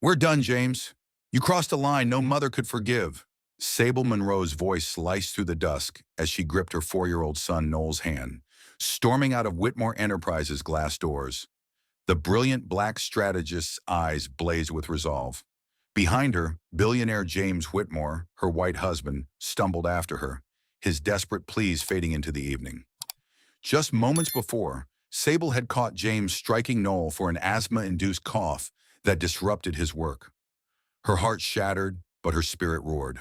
We're done, James. You crossed a line no mother could forgive. Sable Monroe's voice sliced through the dusk as she gripped her 4-year-old son Noel's hand, storming out of Whitmore Enterprises' glass doors. The brilliant black strategist's eyes blazed with resolve. Behind her, billionaire James Whitmore, her white husband, stumbled after her, his desperate pleas fading into the evening. Just moments before, Sable had caught James striking Noel for an asthma-induced cough that disrupted his work. Her heart shattered, but her spirit roared.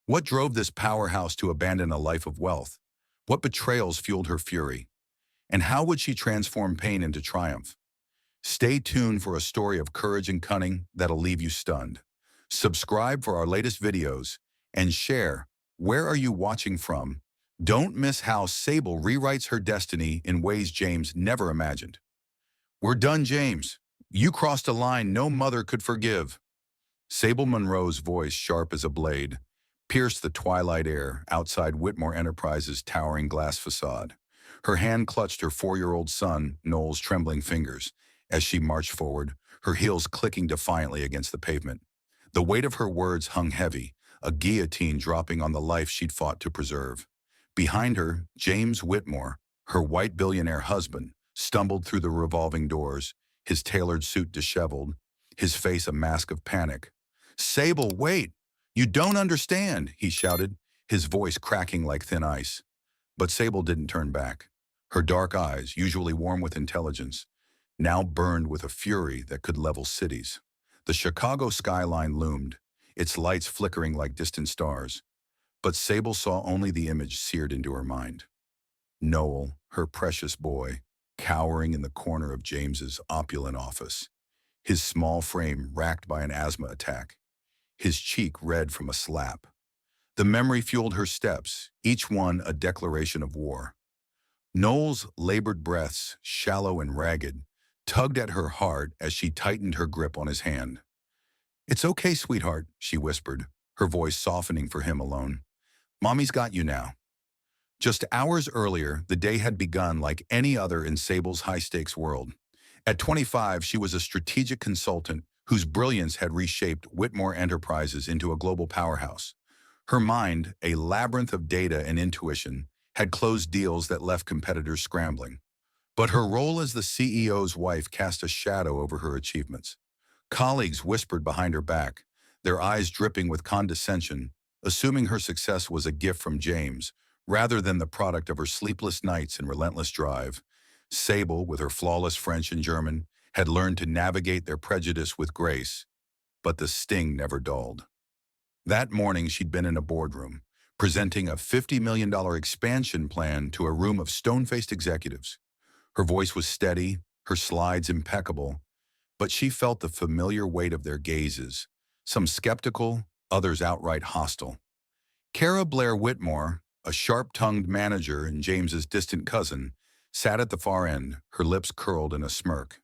What drove this powerhouse to abandon a life of wealth? What betrayals fueled her fury? And how would she transform pain into triumph? Stay tuned for a story of courage and cunning that'll leave you stunned. Subscribe for our latest videos and share. Where are you watching from? Don't miss how Sable rewrites her destiny in ways James never imagined. We're done, James. You crossed a line no mother could forgive. Sable Monroe's voice, sharp as a blade, pierced the twilight air outside Whitmore Enterprises' towering glass facade. Her hand clutched her 4-year-old son, Noel's trembling fingers, as she marched forward, her heels clicking defiantly against the pavement. The weight of her words hung heavy, a guillotine dropping on the life she'd fought to preserve. Behind her, James Whitmore, her white billionaire husband, stumbled through the revolving doors, his tailored suit disheveled, his face a mask of panic. "Sable, wait! You don't understand," he shouted, his voice cracking like thin ice. But Sable didn't turn back. Her dark eyes, usually warm with intelligence, now burned with a fury that could level cities. The Chicago skyline loomed, its lights flickering like distant stars. But Sable saw only the image seared into her mind. Noel, her precious boy, cowering in the corner of James's opulent office, his small frame racked by an asthma attack, his cheek red from a slap. The memory fueled her steps, each one a declaration of war. Noel's labored breaths, shallow and ragged, tugged at her heart as she tightened her grip on his hand. "It's okay, sweetheart," she whispered, her voice softening for him alone. "Mommy's got you now." Just hours earlier, the day had begun like any other in Sable's high-stakes world. At 25, she was a strategic consultant whose brilliance had reshaped Whitmore Enterprises into a global powerhouse. Her mind, a labyrinth of data and intuition, had closed deals that left competitors scrambling. But her role as the CEO's wife cast a shadow over her achievements. Colleagues whispered behind her back, their eyes dripping with condescension, assuming her success was a gift from James, rather than the product of her sleepless nights and relentless drive. Sable, with her flawless French and German, had learned to navigate their prejudice with grace, but the sting never dulled. That morning, she'd been in a boardroom, presenting a $50 million expansion plan to a room of stone-faced executives. Her voice was steady, her slides impeccable, but she felt the familiar weight of their gazes, some skeptical, others outright hostile. Cara Blair Whitmore, a sharp-tongued manager and James's distant cousin, sat at the far end, her lips curled in a smirk.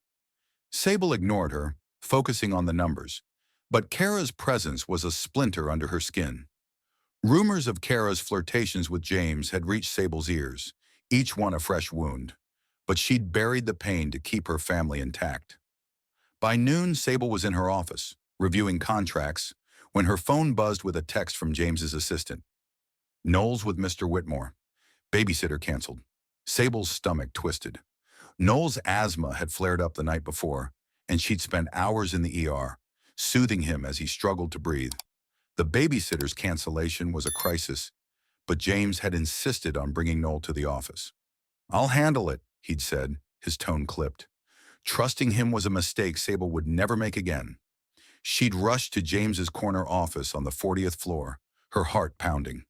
Sable ignored her, focusing on the numbers, but Cara's presence was a splinter under her skin. Rumors of Cara's flirtations with James had reached Sable's ears, each one a fresh wound, but she'd buried the pain to keep her family intact. By noon, Sable was in her office, reviewing contracts, when her phone buzzed with a text from James's assistant. "Noel's with Mr. Whitmore. Babysitter canceled." Sable's stomach twisted. Noel's asthma had flared up the night before, and she'd spent hours in the ER, soothing him as he struggled to breathe. The babysitter's cancellation was a crisis, but James had insisted on bringing Noel to the office. "I'll handle it," he'd said, his tone clipped. Trusting him was a mistake Sable would never make again. She'd rushed to James's corner office on the 40th floor, her heart pounding.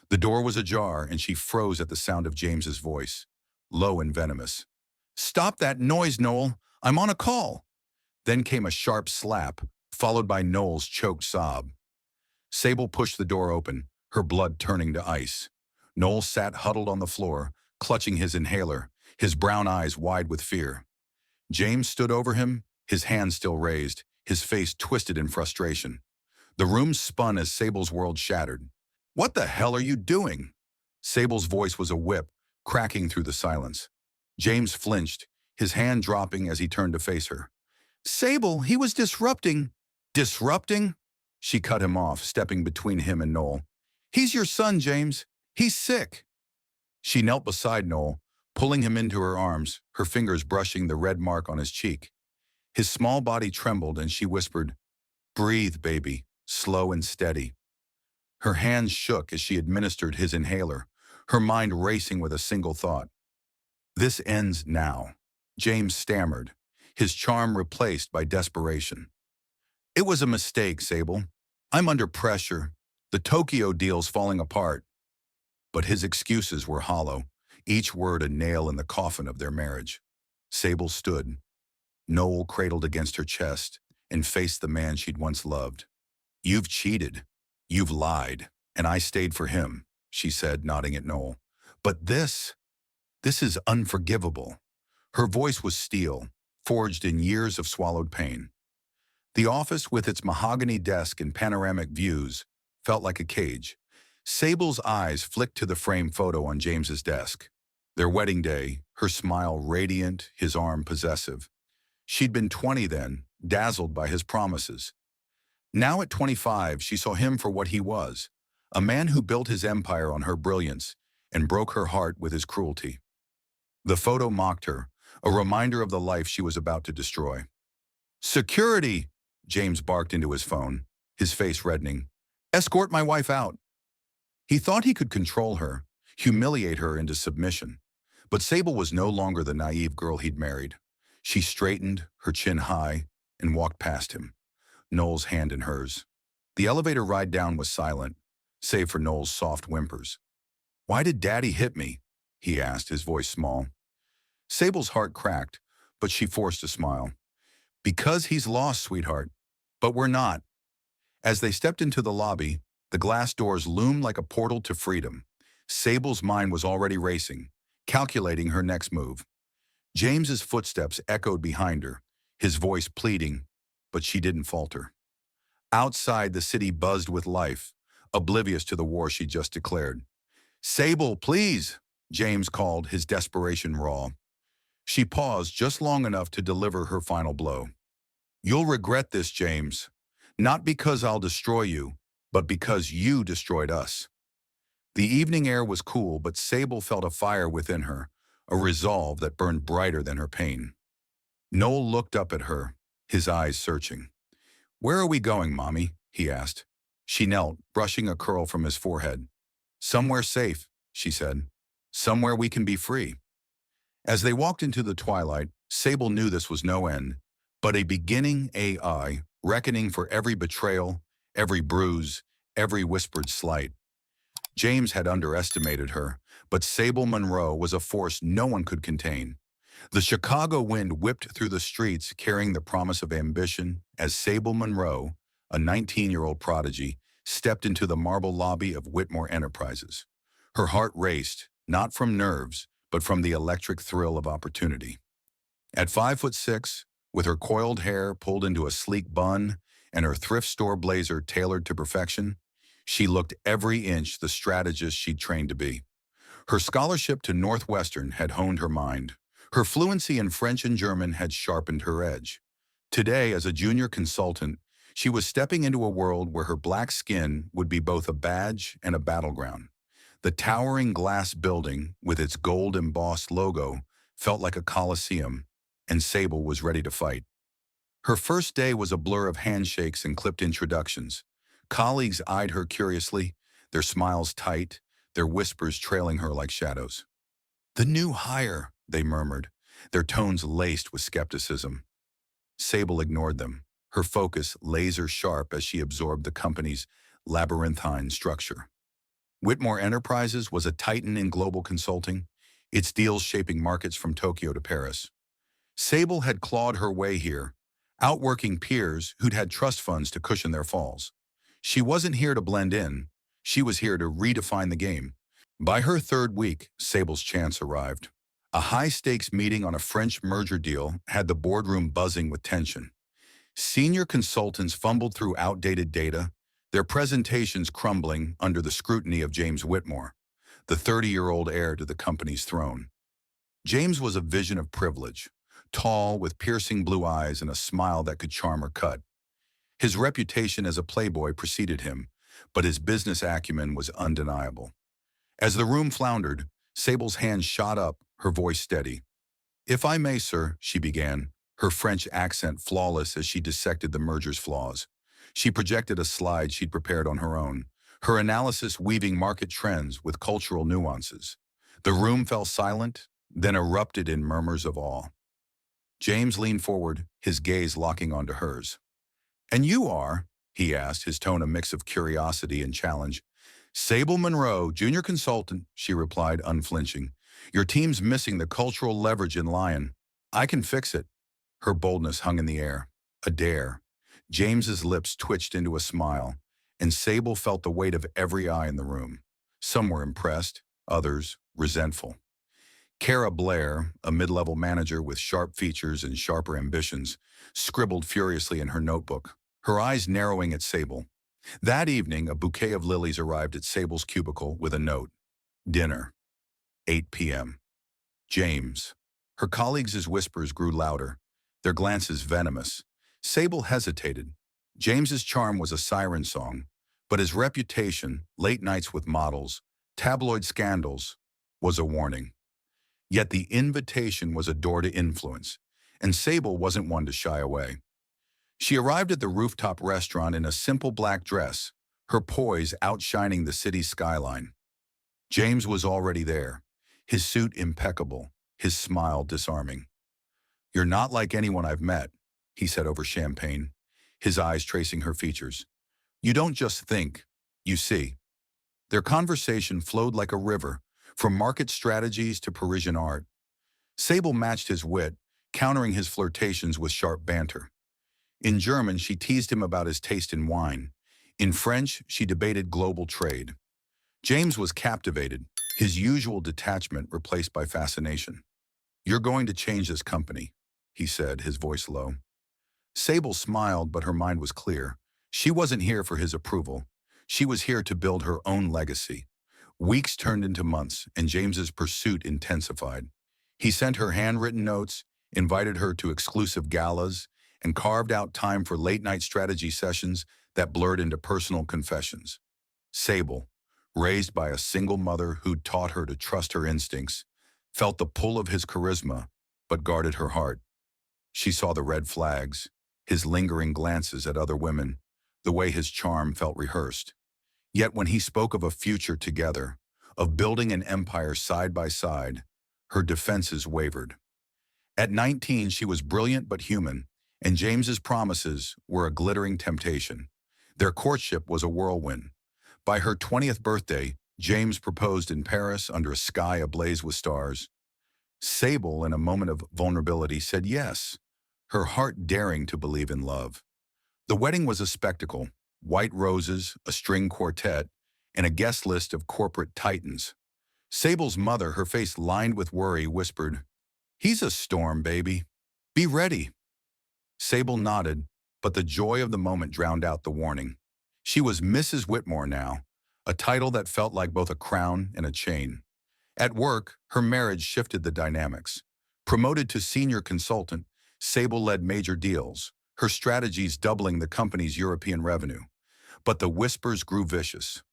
The door was ajar, and she froze at the sound of James's voice, low and venomous. "Stop that noise, Noel! I'm on a call!" Then came a sharp slap, followed by Noel's choked sob. Sable pushed the door open, her blood turning to ice. Noel sat huddled on the floor, clutching his inhaler, his brown eyes wide with fear. James stood over him, his hands still raised, his face twisted in frustration. The room spun as Sable's world shattered. "What the hell are you doing?" Sable's voice was a whip, cracking through the silence. James flinched, his hand dropping as he turned to face her. "Sable, he was disrupting." Disrupting? She cut him off, stepping between him and Noel. He's your son, James. He's sick. She knelt beside Noel, pulling him into her arms, her fingers brushing the red mark on his cheek. His small body trembled and she whispered, "Breathe, baby, slow and steady." Her hands shook as she administered his inhaler, her mind racing with a single thought. This ends now, James stammered, his charm replaced by desperation. It was a mistake, Sable. I'm under pressure. The Tokyo deal's falling apart. But his excuses were hollow, each word a nail in the coffin of their marriage. Sable stood, Noel cradled against her chest, and faced the man she'd once loved. You've cheated. You've lied. And I stayed for him, she said, nodding at Noel. But this is unforgivable. Her voice was steel, forged in years of swallowed pain. The office, with its mahogany desk and panoramic views, felt like a cage. Sable's eyes flicked to the framed photo on James's desk. Their wedding day, her smile radiant, his arm possessive. She'd been 20 then, dazzled by his promises. Now at 25, she saw him for what he was, a man who built his empire on her brilliance and broke her heart with his cruelty. The photo mocked her, a reminder of the life she was about to destroy. "Security!" James barked into his phone, his face reddening. "Escort my wife out." He thought he could control her, humiliate her into submission. But Sable was no longer the naive girl he'd married. She straightened, her chin high, and walked past him, Noel's hand in hers. The elevator ride down was silent, save for Noel's soft whimpers. "Why did Daddy hit me?" he asked, his voice small. Sable's heart cracked, but she forced a smile. "Because he's lost, sweetheart. But we're not." As they stepped into the lobby, the glass doors loomed like a portal to freedom. Sable's mind was already racing, calculating her next move. James's footsteps echoed behind her, his voice pleading, but she didn't falter. Outside, the city buzzed with life, oblivious to the war she just declared. "Sable, please," James called, his desperation raw. She paused just long enough to deliver her final blow. "You'll regret this, James. Not because I'll destroy you, but because you destroyed us." The evening air was cool, but Sable felt a fire within her, a resolve that burned brighter than her pain. Noel looked up at her, his eyes searching. "Where are we going, Mommy?" he asked. She knelt, brushing a curl from his forehead. "Somewhere safe," she said. "Somewhere we can be free." As they walked into the twilight, Sable knew this was no end, but a beginning AI, reckoning for every betrayal, every bruise, every whispered slight. James had underestimated her, but Sable Monroe was a force no one could contain. The Chicago wind whipped through the streets carrying the promise of ambition as Sable Monroe, a 19-year-old prodigy, stepped into the marble lobby of Whitmore Enterprises. Her heart raced, not from nerves, but from the electric thrill of opportunity. At 5'6", with her coiled hair pulled into a sleek bun and her thrift store blazer tailored to perfection, she looked every inch the strategist she'd trained to be. Her scholarship to Northwestern had honed her mind. Her fluency in French and German had sharpened her edge. Today, as a junior consultant, she was stepping into a world where her black skin would be both a badge and a battleground. The towering glass building, with its gold-embossed logo, felt like a coliseum, and Sable was ready to fight. Her first day was a blur of handshakes and clipped introductions. Colleagues eyed her curiously, their smiles tight, their whispers trailing her like shadows. "The new hire," they murmured, their tones laced with skepticism. Sable ignored them, her focus laser-sharp as she absorbed the company's labyrinthine structure. Whitmore Enterprises was a titan in global consulting, its deals shaping markets from Tokyo to Paris. Sable had clawed her way here, outworking peers who'd had trust funds to cushion their falls. She wasn't here to blend in, she was here to redefine the game. By her third week, Sable's chance arrived. A high-stakes meeting on a French merger deal had the boardroom buzzing with tension. Senior consultants fumbled through outdated data, their presentations crumbling under the scrutiny of James Whitmore, the 30-year-old heir to the company's throne. James was a vision of privilege, tall with piercing blue eyes and a smile that could charm or cut. His reputation as a playboy preceded him, but his business acumen was undeniable. As the room floundered, Sable's hand shot up, her voice steady. "If I may, sir," she began, her French accent flawless as she dissected the merger's flaws. She projected a slide she'd prepared on her own, her analysis weaving market trends with cultural nuances. The room fell silent, then erupted in murmurs of awe. James leaned forward, his gaze locking onto hers. "And you are?" he asked, his tone a mix of curiosity and challenge. "Sable Monroe, junior consultant," she replied, unflinching. "Your team's missing the cultural leverage in Lion. I can fix it." Her boldness hung in the air. A dare. James's lips twitched into a smile, and Sable felt the weight of every eye in the room. Some were impressed, others resentful. Kara Blair, a mid-level manager with sharp features and sharper ambitions, scribbled furiously in her notebook, her eyes narrowing at Sable. That evening, a bouquet of lilies arrived at Sable's cubicle with a note. "Dinner, 8 p.m. James." Her colleagues' whispers grew louder, their glances venomous. Sable hesitated. James's charm was a siren song, but his reputation, late nights with models, tabloid scandals, was a warning. Yet the invitation was a door to influence, and Sable wasn't one to shy away. She arrived at the rooftop restaurant in a simple black dress, her poise outshining the city's skyline. James was already there, his suit impeccable, his smile disarming. "You're not like anyone I've met," he said over champagne, his eyes tracing her features. "You don't just think, you see." Their conversation flowed like a river, from market strategies to Parisian art. Sable matched his wit, countering his flirtations with sharp banter. In German, she teased him about his taste in wine. In French, she debated global trade. James was captivated, his usual detachment replaced by fascination. "You're going to change this company," he said, his voice low. Sable smiled, but her mind was clear. She wasn't here for his approval. She was here to build her own legacy. Weeks turned into months, and James's pursuit intensified. He sent her handwritten notes, invited her to exclusive galas, and carved out time for late-night strategy sessions that blurred into personal confessions. Sable, raised by a single mother who'd taught her to trust her instincts, felt the pull of his charisma, but guarded her heart. She saw the red flags, his lingering glances at other women, the way his charm felt rehearsed. Yet when he spoke of a future together, of building an empire side by side, her defenses wavered. At 19, she was brilliant but human, and James's promises were a glittering temptation. Their courtship was a whirlwind. By her 20th birthday, James proposed in Paris under a sky ablaze with stars. Sable, in a moment of vulnerability, said yes, her heart daring to believe in love. The wedding was a spectacle. White roses, a string quartet, and a guest list of corporate titans. Sable's mother, her face lined with worry, whispered, "He's a storm, baby. Be ready." Sable nodded, but the joy of the moment drowned out the warning. She was Mrs. Whitmore now, a title that felt like both a crown and a chain. At work, her marriage shifted the dynamics. Promoted to senior consultant, Sable led major deals, her strategies doubling the company's European revenue. But the whispers grew vicious.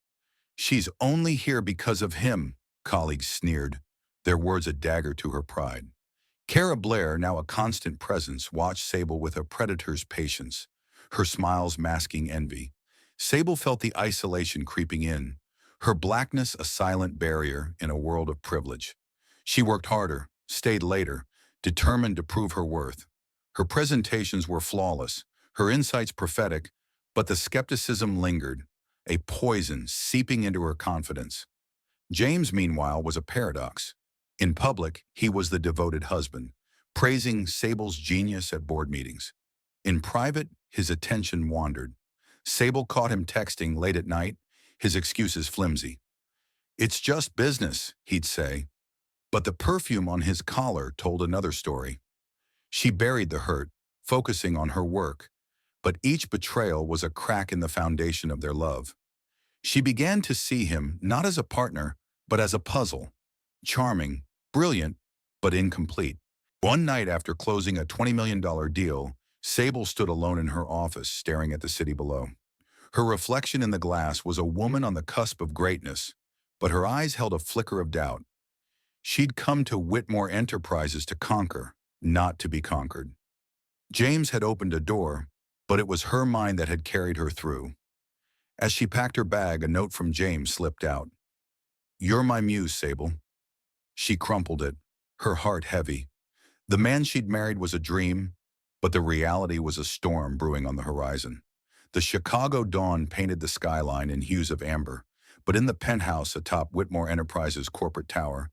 "She's only here because of him," colleagues sneered, their words a dagger to her pride. Kara Blair, now a constant presence, watched Sable with a predator's patience, her smiles masking envy. Sable felt the isolation creeping in, her blackness a silent barrier in a world of privilege. She worked harder, stayed later, determined to prove her worth. Her presentations were flawless, her insights prophetic, but the skepticism lingered, a poison seeping into her confidence. James, meanwhile, was a paradox. In public, he was the devoted husband, praising Sable's genius at board meetings. In private, his attention wandered. Sable caught him texting late at night, his excuses flimsy. "It's just business," he'd say. But the perfume on his collar told another story. She buried the hurt, focusing on her work, but each betrayal was a crack in the foundation of their love. She began to see him not as a partner, but as a puzzle. Charming, brilliant, but incomplete. One night after closing a $20 million deal, Sable stood alone in her office, staring at the city below. Her reflection in the glass was a woman on the cusp of greatness, but her eyes held a flicker of doubt. She'd come to Whitmore Enterprises to conquer, not to be conquered. James had opened a door, but it was her mind that had carried her through. As she packed her bag, a note from James slipped out. "You're my muse, Sable." She crumpled it, her heart heavy. The man she'd married was a dream, but the reality was a storm brewing on the horizon. The Chicago dawn painted the skyline in hues of amber, but in the penthouse atop Whitmore Enterprises' corporate tower,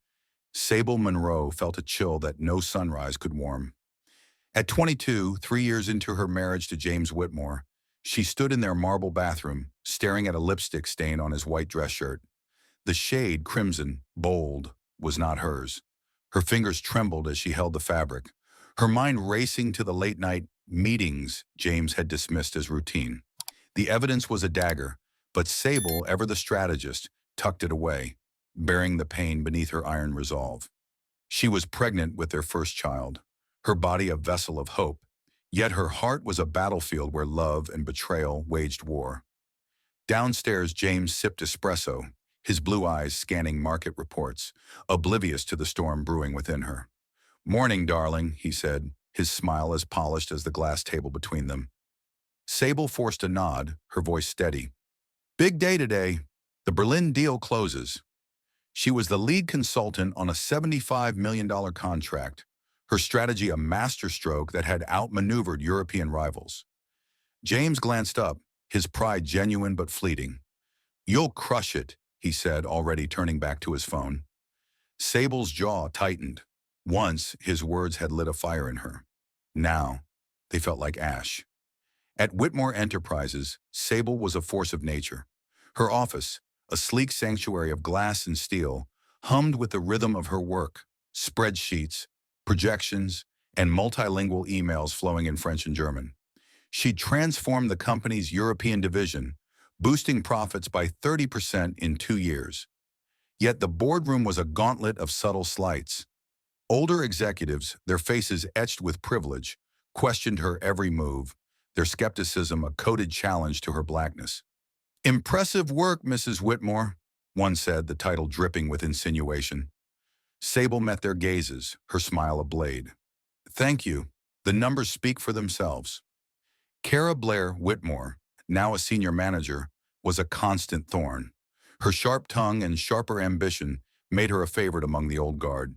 Sable Monroe felt a chill that no sunrise could warm. At 22, 3 years into her marriage to James Whitmore, she stood in their marble bathroom, staring at a lipstick stain on his white dress shirt. The shade, crimson, bold, was not hers. Her fingers trembled as she held the fabric, her mind racing to the late-night meetings James had dismissed as routine. The evidence was a dagger, but Sable, ever the strategist, tucked it away, bearing the pain beneath her iron resolve. She was pregnant with their first child, her body a vessel of hope, yet her heart was a battlefield where love and betrayal waged war. Downstairs, James sipped espresso, his blue eyes scanning market reports, oblivious to the storm brewing within her. "Morning, darling," he said, his smile as polished as the glass table between them. Sable forced a nod, her voice steady. "Big day today. The Berlin deal closes." She was the lead consultant on a $75 million contract, her strategy a masterstroke that had outmaneuvered European rivals. James glanced up, his pride genuine but fleeting. "You'll crush it," he said, already turning back to his phone. Sable's jaw tightened. Once, his words had lit a fire in her. Now, they felt like ash. At Whitmore Enterprises, Sable was a force of nature. Her office, a sleek sanctuary of glass and steel, hummed with the rhythm of her work, spreadsheets, projections, and multilingual emails flowing in French and German. She transformed the company's European division, boosting profits by 30% in 2 years. Yet the boardroom was a gauntlet of subtle slights. Older executives, their faces etched with privilege, questioned her every move, their skepticism a coded challenge to her blackness. "Impressive work, Mrs. Whitmore," one said, the title dripping with insinuation. Sable met their gazes, her smile a blade. "Thank you. The numbers speak for themselves." Cara Blair Whitmore, now a senior manager, was a constant thorn. Her sharp tongue and sharper ambition made her a favorite among the old guard.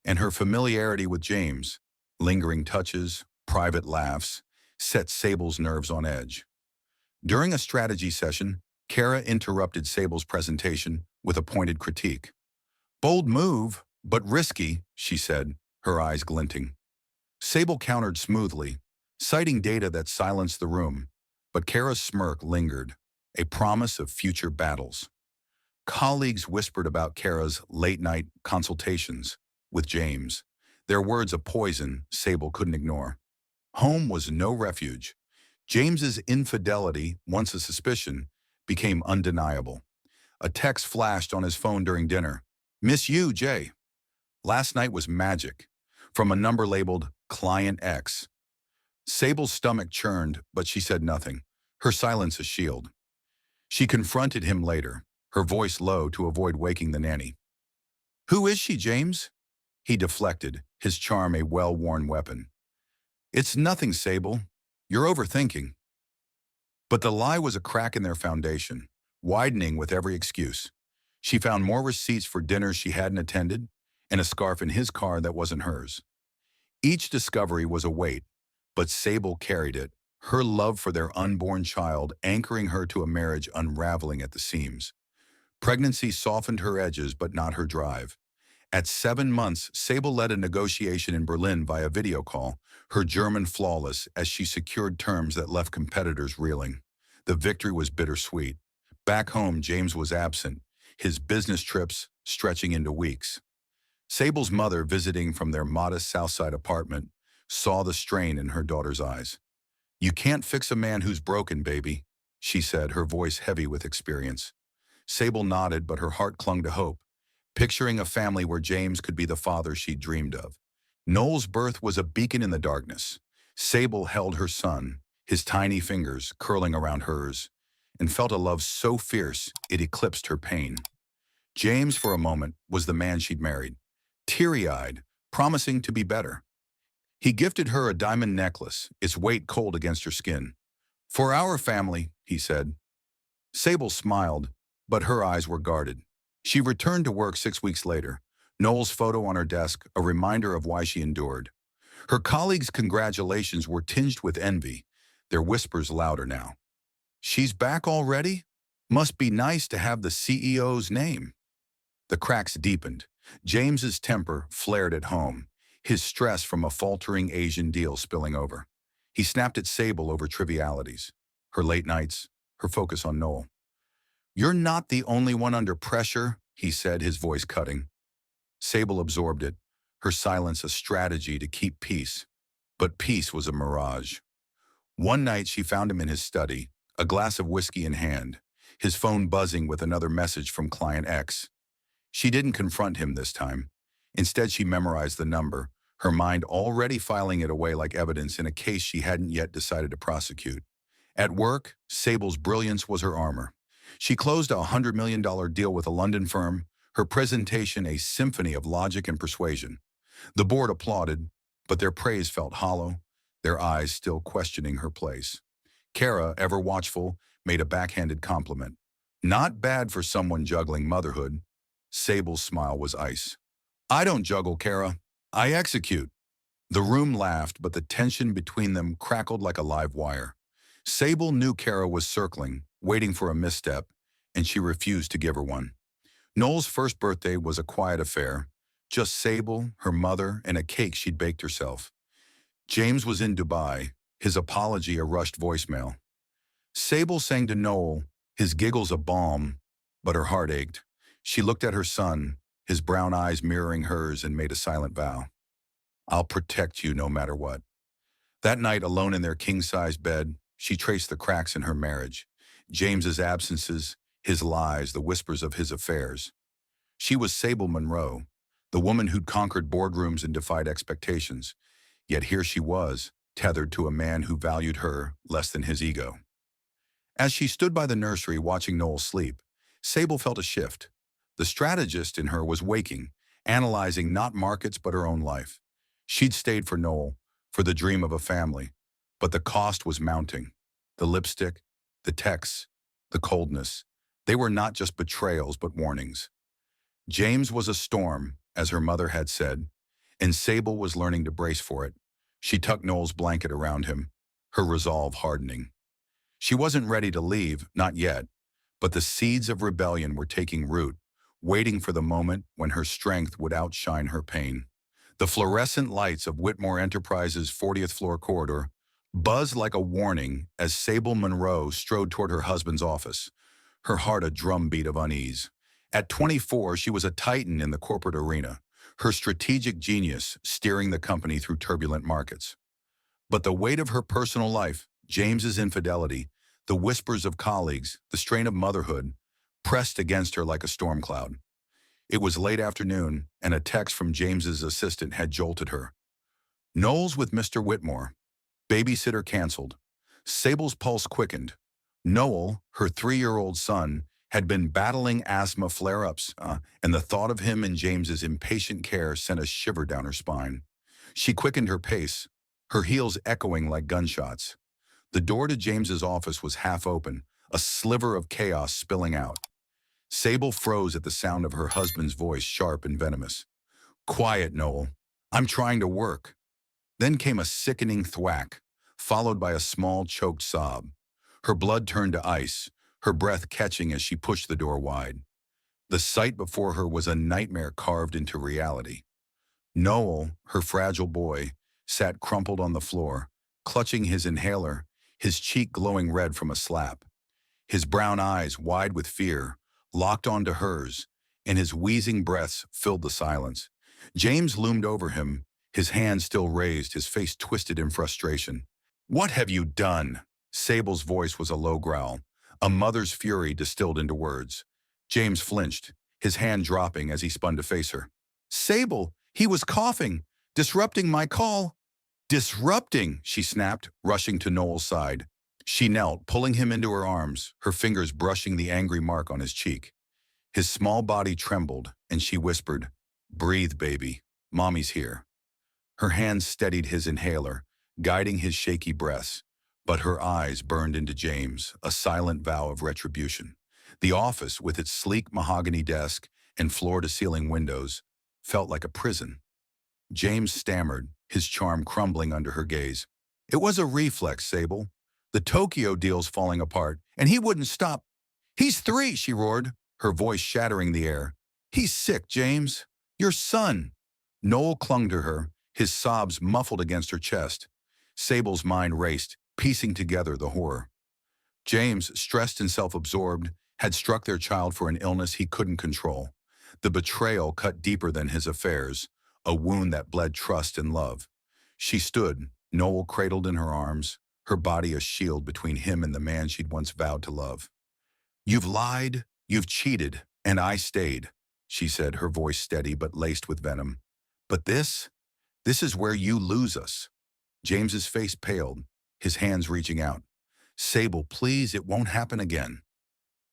And her familiarity with James, lingering touches, private laughs, set Sable's nerves on edge. During a strategy session, Cara interrupted Sable's presentation with a pointed critique. "Bold move, but risky," she said, her eyes glinting. Sable countered smoothly, citing data that silenced the room, but Cara's smirk lingered, a promise of future battles. Colleagues whispered about Cara's late-night consultations with James, their words a poison Sable couldn't ignore. Home was no refuge. James's infidelity, once a suspicion, became undeniable. A text flashed on his phone during dinner. "Miss you, Jay. Last night was magic," from a number labeled Client X. Sable's stomach churned, but she said nothing, her silence a shield. She confronted him later, her voice low to avoid waking the nanny. "Who is she, James?" He deflected, his charm a well-worn weapon. "It's nothing, Sable. You're overthinking." But the lie was a crack in their foundation, widening with every excuse. She found more receipts for dinners she hadn't attended, and a scarf in his car that wasn't hers. Each discovery was a weight, but Sable carried it, her love for their unborn child anchoring her to a marriage unraveling at the seams. Pregnancy softened her edges, but not her drive. At 7 months, Sable led a negotiation in Berlin via video call, her German flawless as she secured terms that left competitors reeling. The victory was bittersweet. Back home, James was absent, his business trips stretching into weeks. Sable's mother, visiting from their modest Southside apartment, saw the strain in her daughter's eyes. "You can't fix a man who's broken, baby," she said, her voice heavy with experience. Sable nodded, but her heart clung to hope, picturing a family where James could be the father she'd dreamed of. Noel's birth was a beacon in the darkness. Sable held her son, his tiny fingers curling around hers, and felt a love so fierce it eclipsed her pain. James, for a moment, was the man she'd married, teary-eyed, promising to be better. He gifted her a diamond necklace, its weight cold against her skin. "For our family," he said. Sable smiled, but her eyes were guarded. She returned to work 6 weeks later, Noel's photo on her desk, a reminder of why she endured. Her colleagues' congratulations were tinged with envy, their whispers louder now. "She's back already? Must be nice to have the CEO's name." The cracks deepened. James's temper flared at home, his stress from a faltering Asian deal spilling over. He snapped at Sable over trivialities, her late nights, her focus on Noel. "You're not the only one under pressure," he said, his voice cutting. Sable absorbed it, her silence a strategy to keep peace. But peace was a mirage. One night she found him in his study, a glass of whiskey in hand, his phone buzzing with another message from client X. She didn't confront him this time. Instead, she memorized the number, her mind already filing it away like evidence in a case she hadn't yet decided to prosecute. At work, Sable's brilliance was her armor. She closed a $100 million deal with a London firm, her presentation a symphony of logic and persuasion. The board applauded, but their praise felt hollow, their eyes still questioning her place. Kara, ever watchful, made a backhanded compliment. "Not bad for someone juggling motherhood." Sable's smile was ice. "I don't juggle, Kara. I execute." The room laughed, but the tension between them crackled like a live wire. Sable knew Kara was circling, waiting for a misstep, and she refused to give her one. Noel's first birthday was a quiet affair, just Sable, her mother, and a cake she'd baked herself. James was in Dubai, his apology a rushed voicemail. Sable sang to Noel, his giggles a balm, but her heart ached. She looked at her son, his brown eyes mirroring hers, and made a silent vow. "I'll protect you no matter what." That night, alone in their king-size bed, she traced the cracks in her marriage. James's absences, his lies, the whispers of his affairs. She was Sable Monroe, the woman who'd conquered boardrooms and defied expectations. Yet here she was, tethered to a man who valued her less than his ego. As she stood by the nursery watching Noel sleep, Sable felt a shift. The strategist in her was waking, analyzing not markets but her own life. She'd stayed for Noel, for the dream of a family, but the cost was mounting. The lipstick, the texts, the coldness, they were not just betrayals but warnings. James was a storm, as her mother had said, and Sable was learning to brace for it. She tucked Noel's blanket around him, her resolve hardening. She wasn't ready to leave, not yet, but the seeds of rebellion were taking root, waiting for the moment when her strength would outshine her pain. The fluorescent lights of Whitmore Enterprises' 40th floor corridor buzzed like a warning as Sable Monroe strode toward her husband's office, her heart a drumbeat of unease. At 24, she was a titan in the corporate arena, her strategic genius steering the company through turbulent markets. But the weight of her personal life, James's infidelity, the whispers of colleagues, the strain of motherhood, pressed against her like a storm cloud. It was late afternoon, and a text from James's assistant had jolted her. "Noel's with Mr. Whitmore. Babysitter canceled." Sable's pulse quickened. Noel, her 3-year-old son, had been battling asthma flare-ups, and the thought of him in James's impatient care sent a shiver down her spine. She quickened her pace, her heels echoing like gunshots. The door to James's office was half open, a sliver of chaos spilling out. Sable froze at the sound of her husband's voice, sharp and venomous. "Quiet, Noel. I'm trying to work." Then came a sickening thwack, followed by a small, choked sob. Her blood turned to ice, her breath catching as she pushed the door wide. The sight before her was a nightmare carved into reality. Noel, her fragile boy, sat crumpled on the floor, clutching his inhaler, his cheek glowing red from a slap. His brown eyes, wide with fear, locked onto hers, and his wheezing breaths filled the silence. James loomed over him, his hand still raised, his face twisted in frustration. "What have you done?" Sable's voice was a low growl, a mother's fury distilled into words. James flinched, his hand dropping as he spun to face her. "Sable, he was coughing, disrupting my call." Disrupting, she snapped, rushing to Noel's side. She knelt, pulling him into her arms, her fingers brushing the angry mark on his cheek. His small body trembled, and she whispered, "Breathe, baby. Mommy's here." Her hands steadied his inhaler, guiding his shaky breaths, but her eyes burned into James, a silent vow of retribution. The office, with its sleek mahogany desk and floor-to-ceiling windows, felt like a prison. James stammered, his charm crumbling under her gaze. "It was a reflex, Sable. The Tokyo deal's falling apart, and he wouldn't stop." "He's 3, she roared, her voice shattering the air. "He's sick, James. Your son." Noel clung to her, his sobs muffled against her chest. Sable's mind raced, piecing together the horror. James, stressed and self-absorbed, had struck their child for an illness he couldn't control. The betrayal cut deeper than his affairs, a wound that bled trust and love. She stood, Noel cradled in her arms, her body a shield between him and the man she'd once vowed to love. "You've lied, you've cheated, and I stayed," she said, her voice steady but laced with venom. "But this is where you lose us." James's face paled, his hands reaching out. "Sable, please, it won't happen again."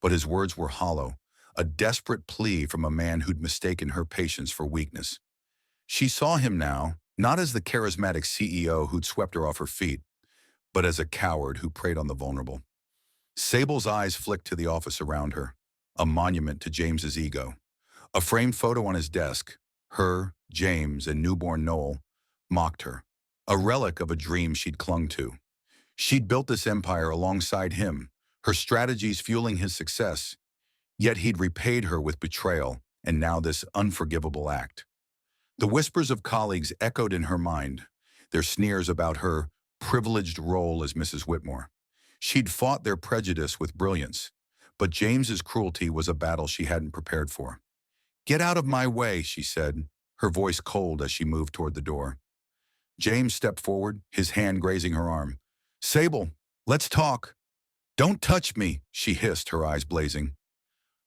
But his words were hollow, a desperate plea from a man who'd mistaken her patience for weakness. She saw him now, not as the charismatic CEO who'd swept her off her feet, but as a coward who preyed on the vulnerable. Sable's eyes flicked to the office around her, a monument to James's ego. A framed photo on his desk, her, James, and newborn Noel, mocked her, a relic of a dream she'd clung to. She'd built this empire alongside him, her strategies fueling his success, yet he'd repaid her with betrayal, and now this unforgivable act. The whispers of colleagues echoed in her mind, their sneers about her privileged role as Mrs. Whitmore. She'd fought their prejudice with brilliance, but James's cruelty was a battle she hadn't prepared for. "Get out of my way," she said, her voice cold as she moved toward the door. James stepped forward, his hand grazing her arm. "Sable, let's talk." "Don't touch me," she hissed, her eyes blazing.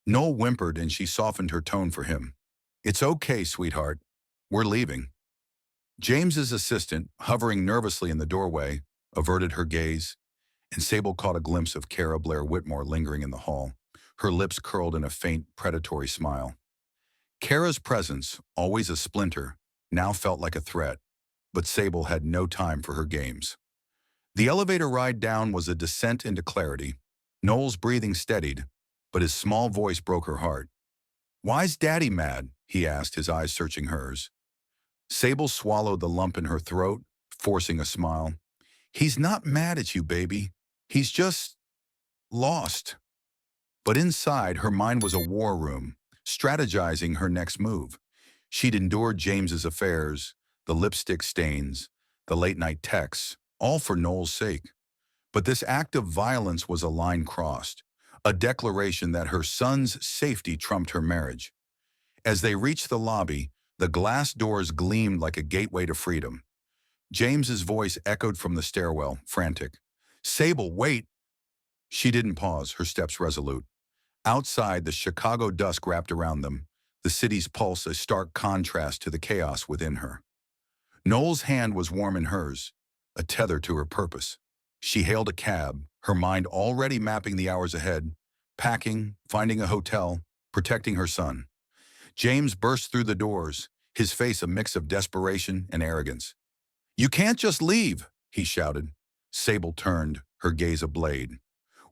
Noel whimpered and she softened her tone for him. "It's okay, sweetheart. We're leaving." James's assistant, hovering nervously in the doorway, averted her gaze, and Sable caught a glimpse of Cara Blair Whitmore lingering in the hall, her lips curled in a faint, predatory smile. Cara's presence, always a splinter, now felt like a threat, but Sable had no time for her games. The elevator ride down was a descent into clarity. Noel's breathing steadied, but his small voice broke her heart. "Why's Daddy mad?" he asked, his eyes searching hers. Sable swallowed the lump in her throat, forcing a smile. "He's not mad at you, baby. He's just lost." But inside, her mind was a war room, strategizing her next move. She'd endured James's affairs, the lipstick stains, the late-night texts, all for Noel's sake. But this act of violence was a line crossed, a declaration that her son's safety trumped her marriage. As they reached the lobby, the glass doors gleamed like a gateway to freedom. James's voice echoed from the stairwell, frantic. "Sable, wait!" She didn't pause, her steps resolute. Outside, the Chicago dusk wrapped around them, the city's pulse a stark contrast to the chaos within her. Noel's hand was warm in hers, a tether to her purpose. She hailed a cab, her mind already mapping the hours ahead, packing, finding a hotel, protecting her son. James burst through the doors, his face a mix of desperation and arrogance. "You can't just leave," he shouted. Sable turned, her gaze ablade.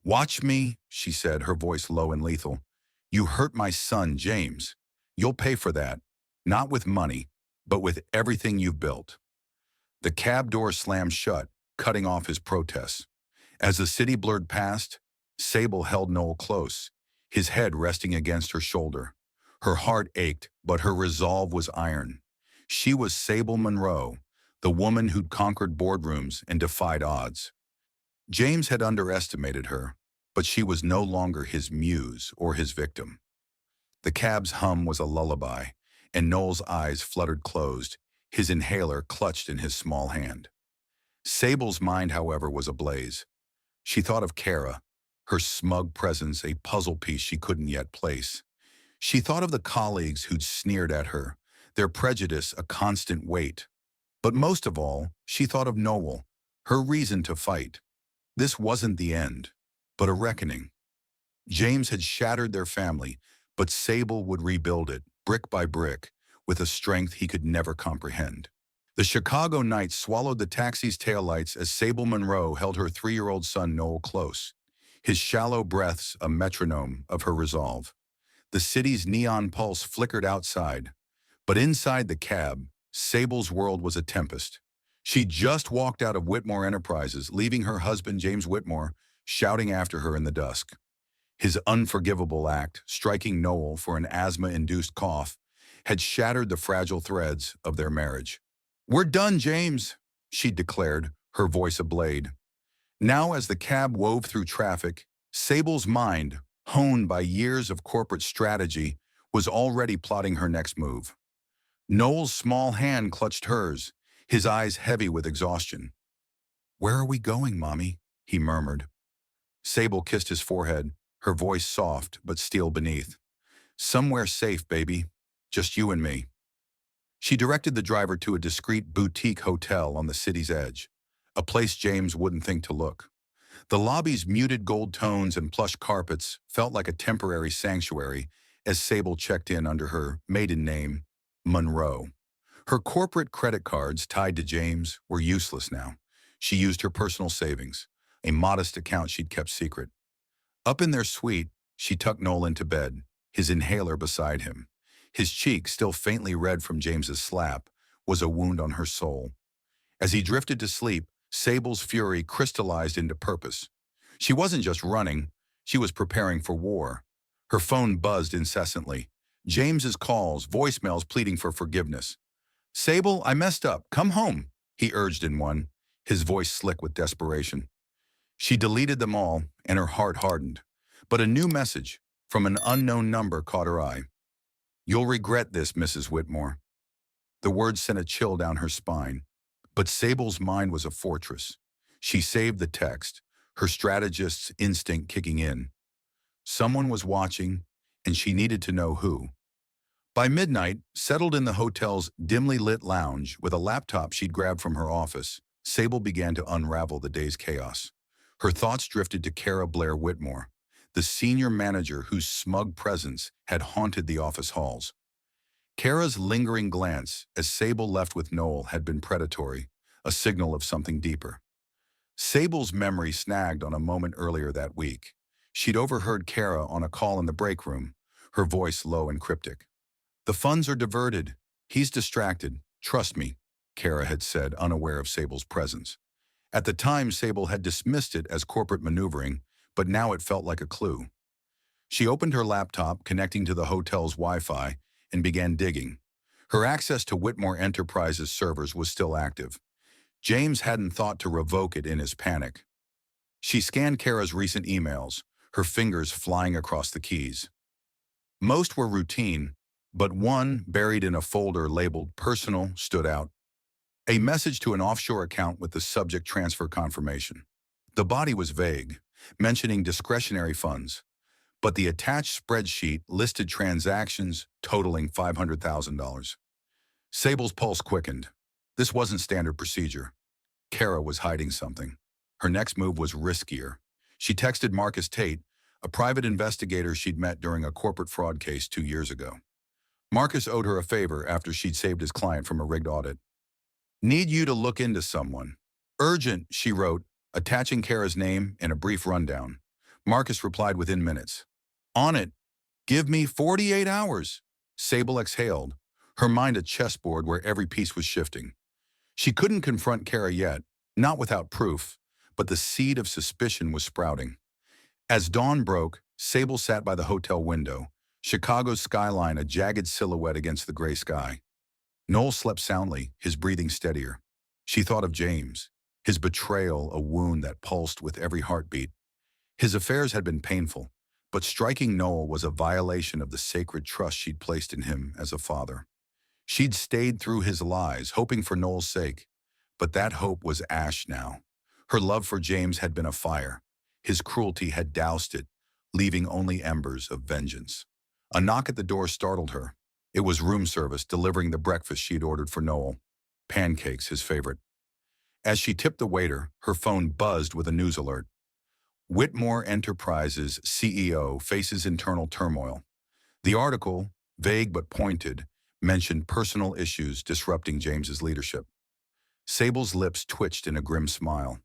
"Watch me," she said, her voice low and lethal. "You hurt my son, James. You'll pay for that, not with money, but with everything you've built." The cab door slammed shut, cutting off his protests. As the city blurred past, Sable held Noel close, his head resting against her shoulder. Her heart ached, but her resolve was iron. She was Sable Monroe, the woman who'd conquered boardrooms and defied odds. James had underestimated her, but she was no longer his muse or his victim. The cab's hum was a lullaby, and Noel's eyes fluttered closed, his inhaler clutched in his small hand. Sable's mind, however, was ablaze. She thought of Cara, her smug presence a puzzle piece she couldn't yet place. She thought of the colleagues who'd sneered at her, their prejudice a constant weight. But most of all, she thought of Noel, her reason to fight. This wasn't the end, but a reckoning. James had shattered their family, but Sable would rebuild it, brick by brick, with a strength he could never comprehend. The Chicago night swallowed the taxi's taillights as Sable Monroe held her 3-year-old son Noel close, his shallow breaths a metronome of her resolve. The city's neon pulse flickered outside, but inside the cab, Sable's world was a tempest. She just walked out of Whitmore Enterprises, leaving her husband James Whitmore shouting after her in the dusk. His unforgivable act, striking Noel for an asthma-induced cough, had shattered the fragile threads of their marriage. "We're done, James," she declared, her voice ablade. Now, as the cab wove through traffic, Sable's mind, honed by years of corporate strategy, was already plotting her next move. Noel's small hand clutched hers, his eyes heavy with exhaustion. "Where are we going, Mommy?" he murmured. Sable kissed his forehead, her voice soft but steel beneath. "Somewhere safe, baby. Just you and me." She directed the driver to a discreet boutique hotel on the city's edge, a place James wouldn't think to look. The lobby's muted gold tones and plush carpets felt like a temporary sanctuary as Sable checked in under her maiden name, Monroe. Her corporate credit cards tied to James were useless now. She used her personal savings, a modest account she'd kept secret. Up in their suite, she tucked Noel into bed, his inhaler beside him. His cheek, still faintly red from James's slap, was a wound on her soul. As he drifted to sleep, Sable's fury crystallized into purpose. She wasn't just running, she was preparing for war. Her phone buzzed incessantly. James's calls, voicemails pleading for forgiveness. "Sable, I messed up. Come home," he urged in one, his voice slick with desperation. She deleted them all, and her heart hardened. But a new message, from an unknown number, caught her eye. "You'll regret this, Mrs. Whitmore." The words sent a chill down her spine. But Sable's mind was a fortress. She saved the text, her strategist's instinct kicking in. Someone was watching, and she needed to know who. By midnight, settled in the hotel's dimly lit lounge with a laptop she'd grabbed from her office, Sable began to unravel the day's chaos. Her thoughts drifted to Kara Blair Whitmore, the senior manager whose smug presence had haunted the office halls. Kara's lingering glance as Sable left with Noel had been predatory, a signal of something deeper. Sable's memory snagged on a moment earlier that week. She'd overheard Kara on a call in the break room, her voice low and cryptic. "The funds are diverted. He's distracted. Trust me," Kara had said, unaware of Sable's presence. At the time, Sable had dismissed it as corporate maneuvering, but now it felt like a clue. She opened her laptop, connecting to the hotel's Wi-Fi, and began digging. Her access to Whitmore Enterprises servers was still active. James hadn't thought to revoke it in his panic. She scanned Kara's recent emails, her fingers flying across the keys. Most were routine, but one, buried in a folder labeled Personal, stood out. A message to an offshore account with the subject transfer confirmation. The body was vague, mentioning discretionary funds, but the attached spreadsheet listed transactions totaling $500,000. Sable's pulse quickened. This wasn't standard procedure. Kara was hiding something. Her next move was riskier. She texted Marcus Tate, a private investigator she'd met during a corporate fraud case 2 years ago. Marcus owed her a favor after she'd saved his client from a rigged audit. "Need you to look into someone. Urgent," she wrote, attaching Kara's name and a brief rundown. Marcus replied within minutes. "On it. Give me 48 hours." Sable exhaled, her mind a chessboard where every piece was shifting. She couldn't confront Kara yet, not without proof, but the seed of suspicion was sprouting. As dawn broke, Sable sat by the hotel window, Chicago's skyline a jagged silhouette against the gray sky. Noel slept soundly, his breathing steadier. She thought of James, his betrayal a wound that pulsed with every heartbeat. His affairs had been painful, but striking Noel was a violation of the sacred trust she'd placed in him as a father. She'd stayed through his lies, hoping for Noel's sake, but that hope was ash now. Her love for James had been a fire. His cruelty had doused it, leaving only embers of vengeance. A knock at the door startled her. It was room service delivering the breakfast she'd ordered for Noel. pancakes his favorite. As she tipped the waiter, her phone buzzed with a news alert. Whitmore Enterprises CEO faces internal turmoil. The article, vague but pointed, mentioned personal issues disrupting James's leadership. Sable's lips twitched in a grim smile.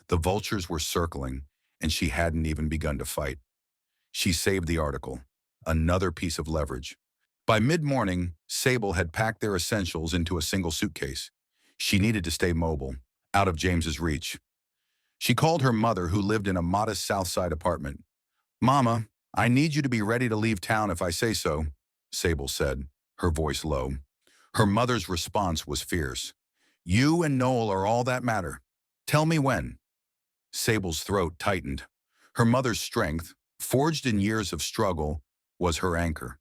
The vultures were circling, and she hadn't even begun to fight. She saved the article. Another piece of leverage. By mid-morning, Sable had packed their essentials into a single suitcase. She needed to stay mobile, out of James's reach. She called her mother, who lived in a modest Southside apartment. "Mama, I need you to be ready to leave town if I say so," Sable said, her voice low. Her mother's response was fierce. "You and Noel are all that matter. Tell me when." Sable's throat tightened. Her mother's strength, forged in years of struggle, was her anchor.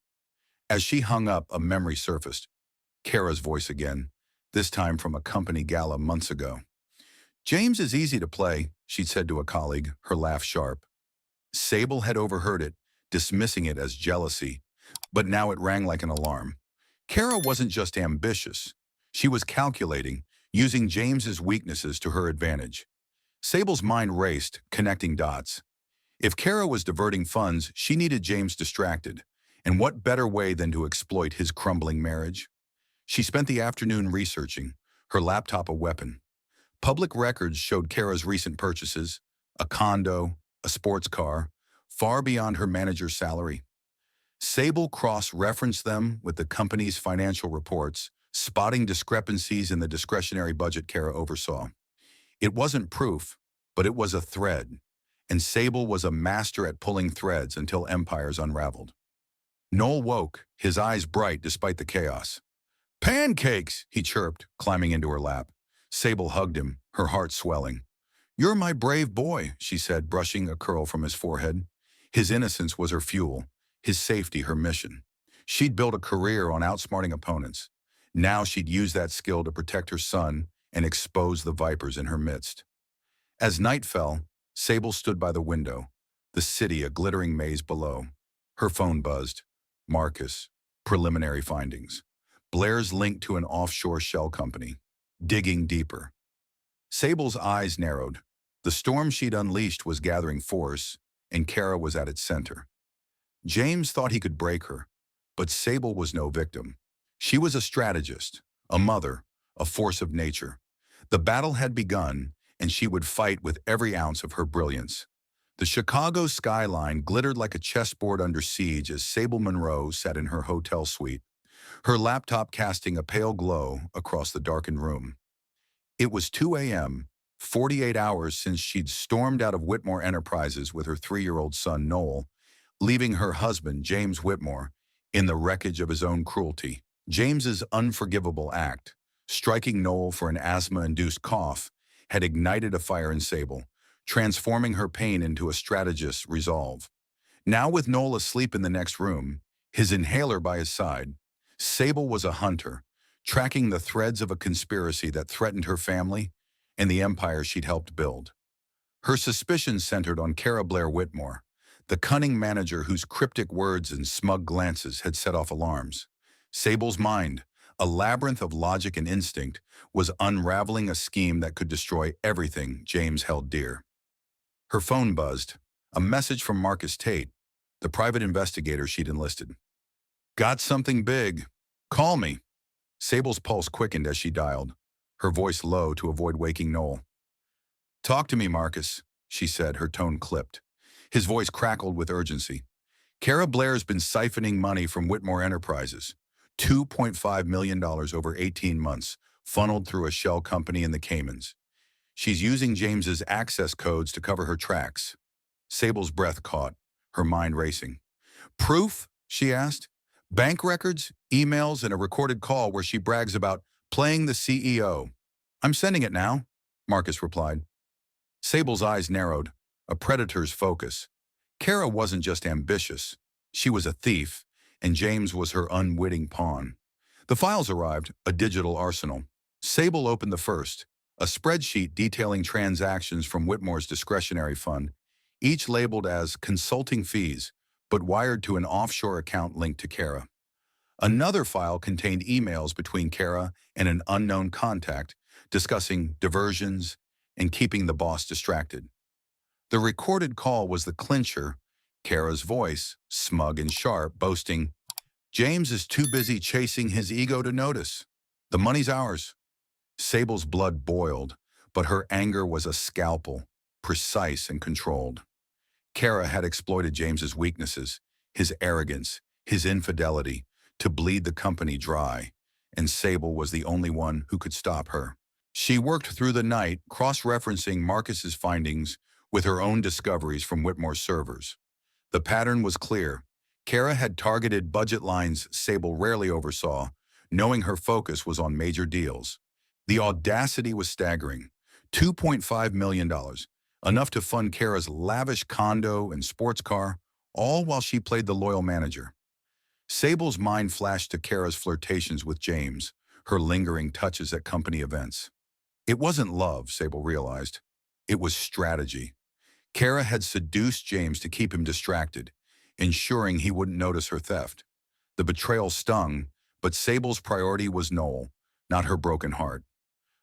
As she hung up, a memory surfaced. Kara's voice again, this time from a company gala months ago. "James is easy to play," she'd said to a colleague, her laugh sharp. Sable had overheard it, dismissing it as jealousy, but now it rang like an alarm. Kara wasn't just ambitious. She was calculating, using James's weaknesses to her advantage. Sable's mind raced, connecting dots. If Kara was diverting funds, she needed James distracted. And what better way than to exploit his crumbling marriage? She spent the afternoon researching, her laptop a weapon. Public records showed Kara's recent purchases, a condo, a sports car, far beyond her manager's salary. Sable cross-referenced them with the company's financial reports, spotting discrepancies in the discretionary budget Kara oversaw. It wasn't proof, but it was a thread, and Sable was a master at pulling threads until empires unraveled. Noel woke, his eyes bright despite the chaos. "Pancakes!" he chirped, climbing into her lap. Sable hugged him, her heart swelling. "You're my brave boy," she said, brushing a curl from his forehead. His innocence was her fuel, his safety her mission. She'd built a career on outsmarting opponents. Now she'd use that skill to protect her son and expose the vipers in her midst. As night fell, Sable stood by the window, the city a glittering maze below. Her phone buzzed. Marcus, preliminary findings. Blair's linked to an offshore shell company. Digging deeper. Sable's eyes narrowed. The storm she'd unleashed was gathering force, and Kara was at its center. James thought he could break her, but Sable was no victim. She was a strategist, a mother, a force of nature. The battle had begun, and she would fight with every ounce of her brilliance. The Chicago skyline glittered like a chessboard under siege as Sable Monroe sat in her hotel suite, her laptop casting a pale glow across the darkened room. It was 2 a.m., 48 hours since she'd stormed out of Whitmore Enterprises with her 3-year-old son, Noel, leaving her husband, James Whitmore, in the wreckage of his own cruelty. James's unforgivable act, striking Noel for an asthma-induced cough, had ignited a fire in Sable, transforming her pain into a strategist's resolve. Now with Noel asleep in the next room, his inhaler by his side, Sable was a hunter, tracking the threads of a conspiracy that threatened her family and the empire she'd helped build. Her suspicions centered on Kara Blair Whitmore, the cunning manager whose cryptic words and smug glances had set off alarms. Sable's mind, a labyrinth of logic and instinct, was unraveling a scheme that could destroy everything James held dear. Her phone buzzed, a message from Marcus Tate, the private investigator she'd enlisted. "Got something big. Call me." Sable's pulse quickened as she dialed, her voice low to avoid waking Noel. "Talk to me, Marcus," she said, her tone clipped. His voice crackled with urgency. "Kara Blair's been siphoning money from Whitmore Enterprises. $2.5 million over 18 months, funneled through a shell company in the Caymans. She's using James's access codes to cover her tracks." Sable's breath caught, her mind racing. "Proof?" she asked. "Bank records, emails, and a recorded call where she brags about playing the CEO. "I'm sending it now," Marcus replied. Sable's eyes narrowed, a predator's focus. Kara wasn't just ambitious. She was a thief, and James was her unwitting pawn. The files arrived, a digital arsenal. Sable opened the first, a spreadsheet detailing transactions from Whitmore's discretionary fund, each labeled as consulting fees, but wired to an offshore account linked to Kara. Another file contained emails between Kara and an unknown contact discussing diversions and keeping the boss distracted. The recorded call was the clincher, Kara's voice, smug and sharp, boasting, "James is too busy chasing his ego to notice. The money's ours." Sable's blood boiled, but her anger was a scalpel, precise and controlled. Kara had exploited James's weaknesses, his arrogance, his infidelity, to bleed the company dry, and Sable was the only one who could stop her. She worked through the night, cross-referencing Marcus's findings with her own discoveries from Whitmore's servers. The pattern was clear. Kara had targeted budget lines Sable rarely oversaw, knowing her focus was on major deals. The audacity was staggering. $2.5 million, enough to fund Kara's lavish condo and sports car, all while she played the loyal manager. Sable's mind flashed to Kara's flirtations with James, her lingering touches at company events. It wasn't love, Sable realized. It was strategy. Kara had seduced James to keep him distracted, ensuring he wouldn't notice her theft. The betrayal stung, but Sable's priority was Noel, not her broken heart.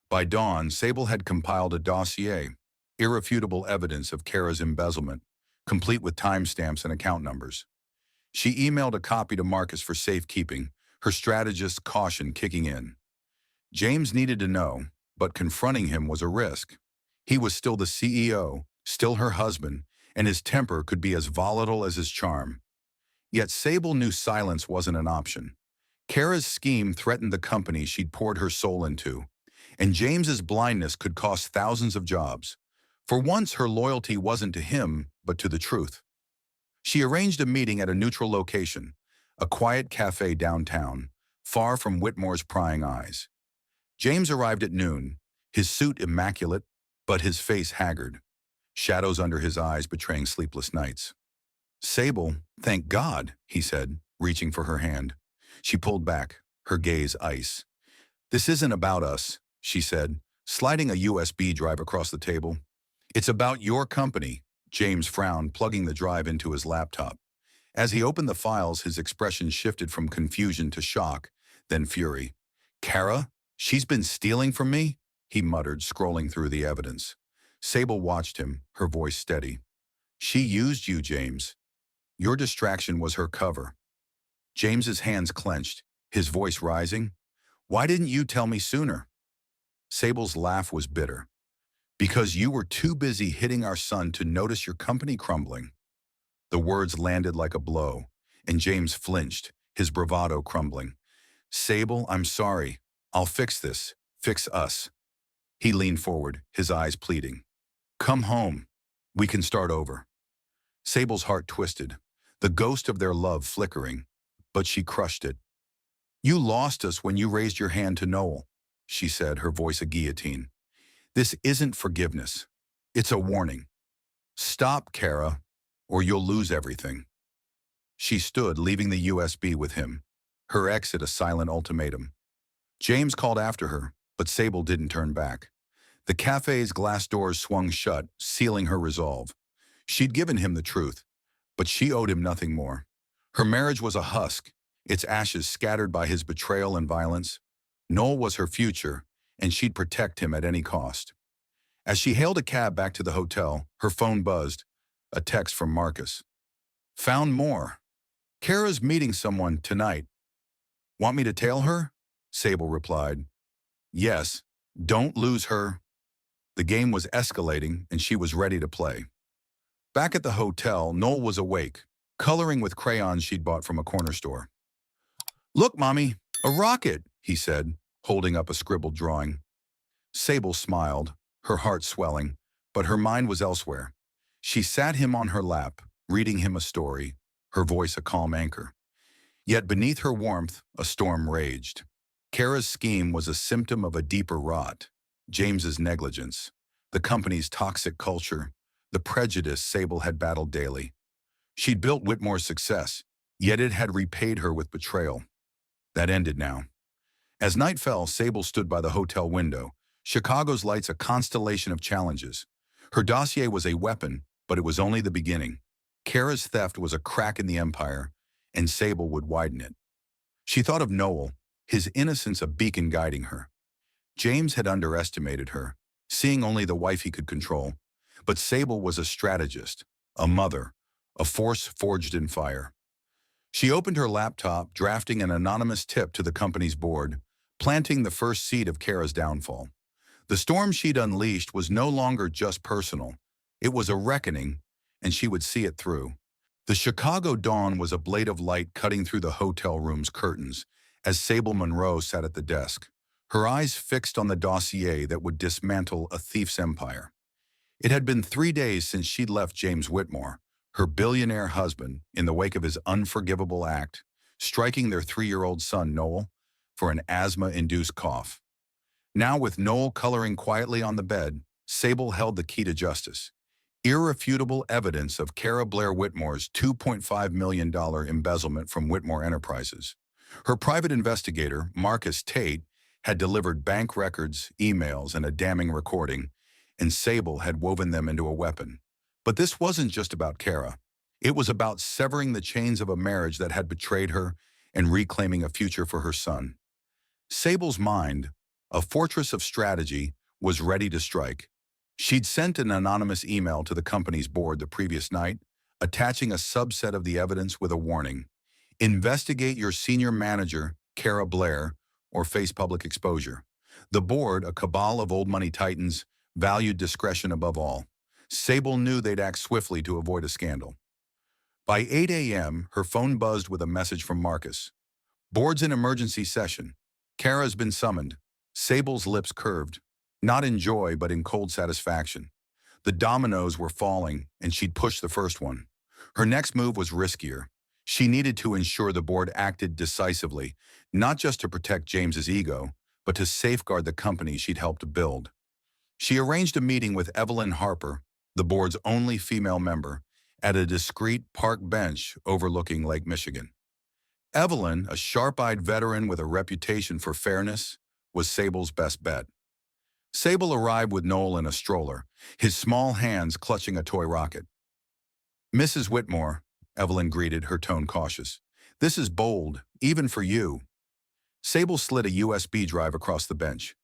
By dawn, Sable had compiled a dossier, irrefutable evidence of Kara's embezzlement, complete with timestamps and account numbers. She emailed a copy to Marcus for safekeeping, her strategist's caution kicking in. James needed to know, but confronting him was a risk. He was still the CEO, still her husband, and his temper could be as volatile as his charm. Yet Sable knew silence wasn't an option. Kara's scheme threatened the company she'd poured her soul into, and James's blindness could cost thousands of jobs. For once, her loyalty wasn't to him, but to the truth. She arranged a meeting at a neutral location, a quiet cafe downtown, far from Whitmore's prying eyes. James arrived at noon, his suit immaculate, but his face haggard, shadows under his eyes betraying sleepless nights. "Sable, thank God," he said, reaching for her hand. She pulled back, her gaze ice. "This isn't about us," she said, sliding a USB drive across the table. "It's about your company." James frowned, plugging the drive into his laptop. As he opened the files, his expression shifted from confusion to shock, then fury. "Kara? She's been stealing from me?" he muttered, scrolling through the evidence. Sable watched him, her voice steady. "She used you, James. Your distraction was her cover." James's hands clenched, his voice rising. "Why didn't you tell me sooner?" Sable's laugh was bitter. "Because you were too busy hitting our son to notice your company crumbling." The words landed like a blow, and James flinched, his bravado crumbling. "Sable, I'm sorry. I'll fix this. Fix us." He leaned forward, his eyes pleading. "Come home. We can start over." Sable's heart twisted, the ghost of their love flickering, but she crushed it. "You lost us when you raised your hand to Noel," she said, her voice a guillotine. "This isn't forgiveness. It's a warning. Stop, Kara, or you'll lose everything." She stood, leaving the USB with him, her exit a silent ultimatum. James called after her, but Sable didn't turn back. The cafe's glass doors swung shut, sealing her resolve. She'd given him the truth, but she owed him nothing more. Her marriage was a husk, its ashes scattered by his betrayal and violence. Noel was her future, and she'd protect him at any cost. As she hailed a cab back to the hotel, her phone buzzed, a text from Marcus. "Found more. Kara's meeting someone tonight. Want me to tail her?" Sable replied. "Yes, don't lose her." The game was escalating, and she was ready to play. Back at the hotel, Noel was awake, coloring with crayons she'd bought from a corner store. "Look, Mommy, a rocket," he said, holding up a scribbled drawing. Sable smiled, her heart swelling, but her mind was elsewhere. She sat him on her lap, reading him a story, her voice a calm anchor. Yet beneath her warmth, a storm raged. Kara's scheme was a symptom of a deeper rot. James's negligence, the company's toxic culture, the prejudice Sable had battled daily. She'd built Whitmore's success, yet it had repaid her with betrayal. That ended now. As night fell, Sable stood by the hotel window, Chicago's lights a constellation of challenges. Her dossier was a weapon, but it was only the beginning. Kara's theft was a crack in the empire, and Sable would widen it. She thought of Noel, his innocence a beacon guiding her. James had underestimated her, seeing only the wife he could control. But Sable was a strategist, a mother, a force forged in fire. She opened her laptop, drafting an anonymous tip to the company's board, planting the first seed of Kara's downfall. The storm she'd unleashed was no longer just personal. It was a reckoning, and she would see it through. The Chicago dawn was a blade of light cutting through the hotel room's curtains as Sable Monroe sat at the desk, her eyes fixed on the dossier that would dismantle a thief's empire. It had been 3 days since she'd left James Whitmore, her billionaire husband, in the wake of his unforgivable act, striking their 3-year-old son, Noel, for an asthma-induced cough. Now, with Noel coloring quietly on the bed, Sable held the key to justice. Irrefutable evidence of Kara Blair Whitmore's $2.5 million embezzlement from Whitmore Enterprises. Her private investigator, Marcus Tate, had delivered bank records, emails, and a damning recording, and Sable had woven them into a weapon. But this wasn't just about Kara. It was about severing the chains of a marriage that had betrayed her and reclaiming a future for her son. Sable's mind, a fortress of strategy, was ready to strike. She'd sent an anonymous email to the company's board the previous night, attaching a subset of the evidence with a warning. Investigate your senior manager, Kara Blair, or face public exposure. The board, a cabal of old money titans, valued discretion above all. Sable knew they'd act swiftly to avoid a scandal. By 8 a.m., her phone buzzed with a message from Marcus. Board's in emergency session. Kara's been summoned. Sable's lips curved, not in joy but in cold satisfaction. The dominoes were falling, and she'd pushed the first one. Her next move was riskier. She needed to ensure the board acted decisively, not just to protect James's ego, but to safeguard the company she'd helped build. She arranged a meeting with Evelyn Harper, the board's only female member, at a discreet park bench overlooking Lake Michigan. Evelyn, a sharp-eyed veteran with a reputation for fairness, was Sable's best bet. Sable arrived with Noel in a stroller, his small hands clutching a toy rocket. "Mrs. Whitmore," Evelyn greeted, her tone cautious. "This is bold, even for you." Sable slid a USB drive across the bench.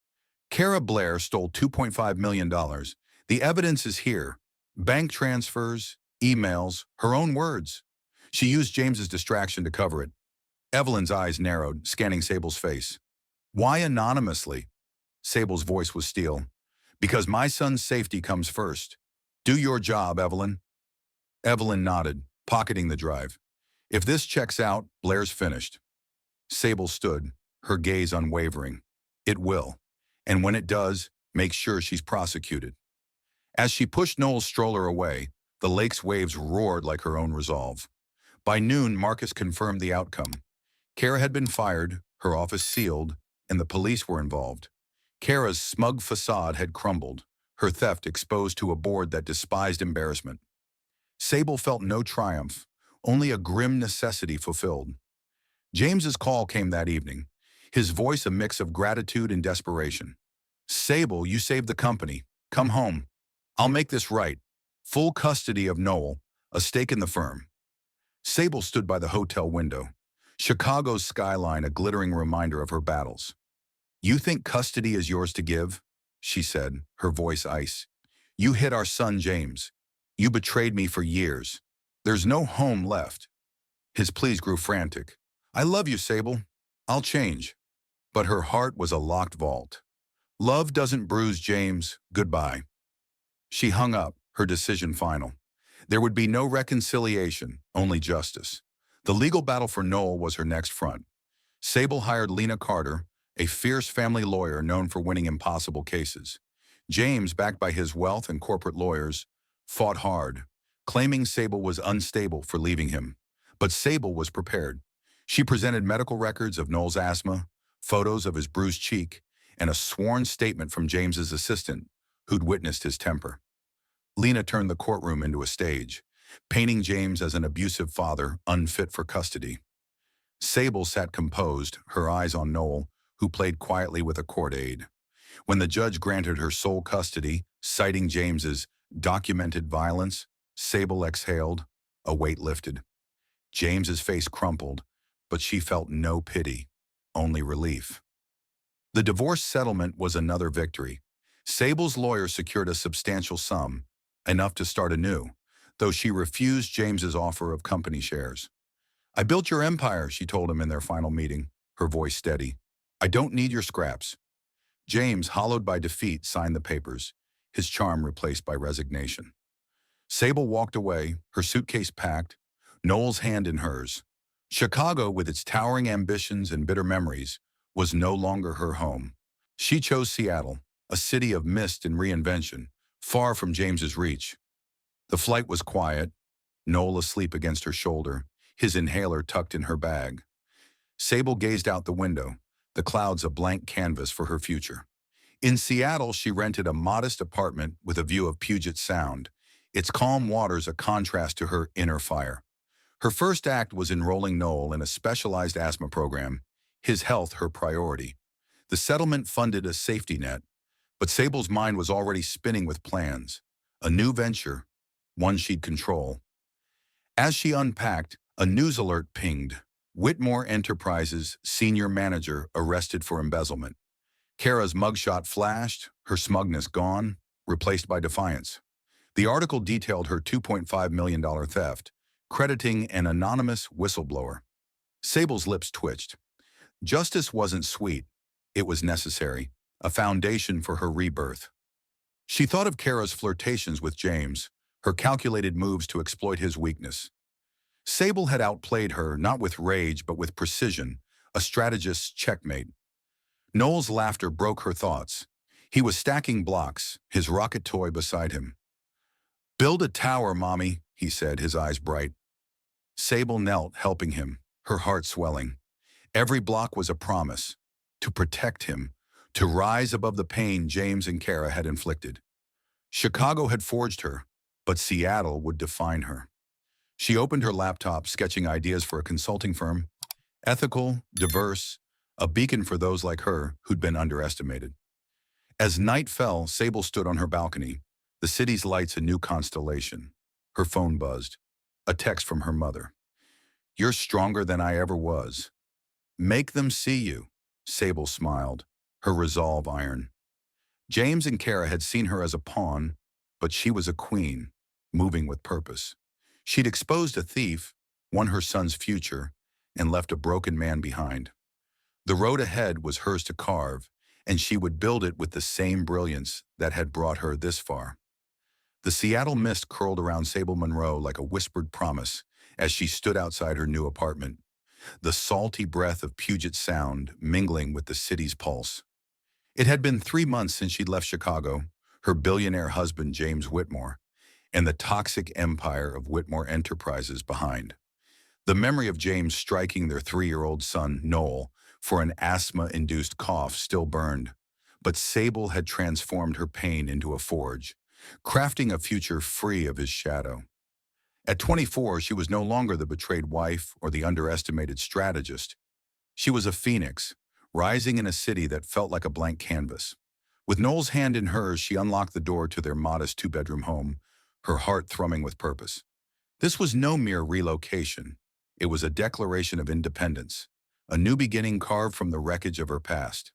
"Kara Blair stole $2.5 million. The evidence is here. Bank transfers, emails, her own words. She used James's distraction to cover it." Evelyn's eyes narrowed, scanning Sable's face. "Why anonymously?" Sable's voice was steel. "Because my son's safety comes first. Do your job, Evelyn." Evelyn nodded, pocketing the drive. "If this checks out, Blair's finished." Sable stood, her gaze unwavering. "It will. And when it does, make sure she's prosecuted." As she pushed Noel's stroller away, the lake's waves roared like her own resolve. By noon, Marcus confirmed the outcome. Kara had been fired, her office sealed, and the police were involved. Kara's smug facade had crumbled, her theft exposed to a board that despised embarrassment. Sable felt no triumph, only a grim necessity fulfilled. James's call came that evening, his voice a mix of gratitude and desperation. "Sable, you saved the company. Come home. I'll make this right. Full custody of Noel, a stake in the firm." Sable stood by the hotel window, Chicago's skyline a glittering reminder of her battles. "You think custody is yours to give?" she said, her voice ice. "You hit our son, James. You betrayed me for years. There's no home left." His pleas grew frantic. "I love you, Sable. I'll change." But her heart was a locked vault. "Love doesn't bruise James. Goodbye." She hung up, her decision final. There would be no reconciliation, only justice. The legal battle for Noel was her next front. Sable hired Lena Carter, a fierce family lawyer known for winning impossible cases. James, backed by his wealth and corporate lawyers, fought hard, claiming Sable was unstable for leaving him. But Sable was prepared. She presented medical records of Noel's asthma, photos of his bruised cheek, and a sworn statement from James's assistant, who'd witnessed his temper. Lena turned the courtroom into a stage, painting James as an abusive father unfit for custody. Sable sat composed, her eyes on Noel, who played quietly with a court aide. When the judge granted her sole custody, citing James's documented violence, Sable exhaled, a weight lifted. James's face crumpled, but she felt no pity, only relief. The divorce settlement was another victory. Sable's lawyer secured a substantial sum, enough to start anew, though she refused James's offer of company shares. "I built your empire," she told him in their final meeting, her voice steady. "I don't need your scraps." James, hollowed by defeat, signed the papers, his charm replaced by resignation. Sable walked away, her suitcase packed, Noel's hand in hers. Chicago, with its towering ambitions and bitter memories, was no longer her home. She chose Seattle, a city of mist and reinvention, far from James's reach. The flight was quiet, Noel asleep against her shoulder, his inhaler tucked in her bag. Sable gazed out the window, the clouds a blank canvas for her future. In Seattle, she rented a modest apartment with a view of Puget Sound, its calm waters a contrast to her inner fire. Her first act was enrolling Noel in a specialized asthma program, his health her priority. The settlement funded a safety net, but Sable's mind was already spinning with plans. A new venture, one she'd control. As she unpacked, a news alert pinged. Whitmore Enterprises senior manager arrested for embezzlement. Kara's mugshot flashed, her smugness gone, replaced by defiance. The article detailed her $2.5 million theft, crediting an anonymous whistleblower. Sable's lips twitched. Justice wasn't sweet. It was necessary, a foundation for her rebirth. She thought of Kara's flirtations with James, her calculated moves to exploit his weakness. Sable had outplayed her, not with rage, but with precision, a strategist's checkmate. Noel's laughter broke her thoughts. He was stacking blocks, his rocket toy beside him. "Build a tower, Mommy," he said, his eyes bright. Sable knelt, helping him, her heart swelling. Every block was a promise, to protect him, to rise above the pain James and Kara had inflicted. Chicago had forged her, but Seattle would define her. She opened her laptop, sketching ideas for a consulting firm. Ethical, diverse, a beacon for those like her who'd been underestimated. As night fell, Sable stood on her balcony, the city's lights a new constellation. Her phone buzzed. A text from her mother. "You're stronger than I ever was. Make them see you." Sable smiled, her resolve iron. James and Kara had seen her as a pawn, but she was a queen, moving with purpose. She'd exposed a thief, won her son's future, and left a broken man behind. The road ahead was hers to carve, and she would build it with the same brilliance that had brought her this far. The Seattle mist curled around Sable Monroe like a whispered promise as she stood outside her new apartment, the salty breath of Puget Sound mingling with the city's pulse. It had been 3 months since she'd left Chicago, her billionaire husband James Whitmore, and the toxic empire of Whitmore Enterprises behind. The memory of James striking their 3-year-old son, Noel, for an asthma-induced cough still burned, but Sable had transformed her pain into a forge, crafting a future free of his shadow. At 24, she was no longer the betrayed wife or the underestimated strategist. She was a phoenix, rising in a city that felt like a blank canvas. With Noel's hand in hers, she unlocked the door to their modest 2-bedroom home, her heart thrumming with purpose. This was no mere relocation. It was a declaration of independence, a new beginning carved from the wreckage of her past.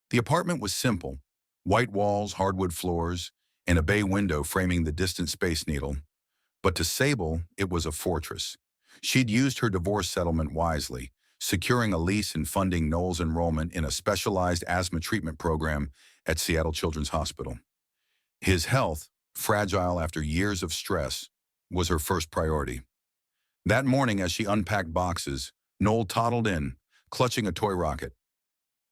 The apartment was simple, white walls, hardwood floors, and a bay window framing the distant Space Needle. But to Sable, it was a fortress. She'd used her divorce settlement wisely, securing a lease and funding Noel's enrollment in a specialized asthma treatment program at Seattle Children's Hospital. His health, fragile after years of stress, was her first priority. That morning, as she unpacked boxes, Noel toddled in, clutching a toy rocket.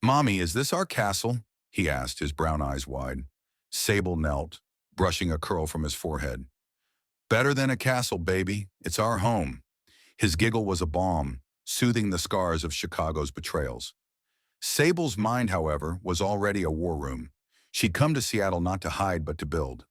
"Mommy, is this our castle?" he asked, his brown eyes wide. Sable knelt, brushing a curl from his forehead. "Better than a castle, baby. It's our home." His giggle was a balm, soothing the scars of Chicago's betrayals. Sable's mind, however, was already a war room. She'd come to Seattle not to hide but to build.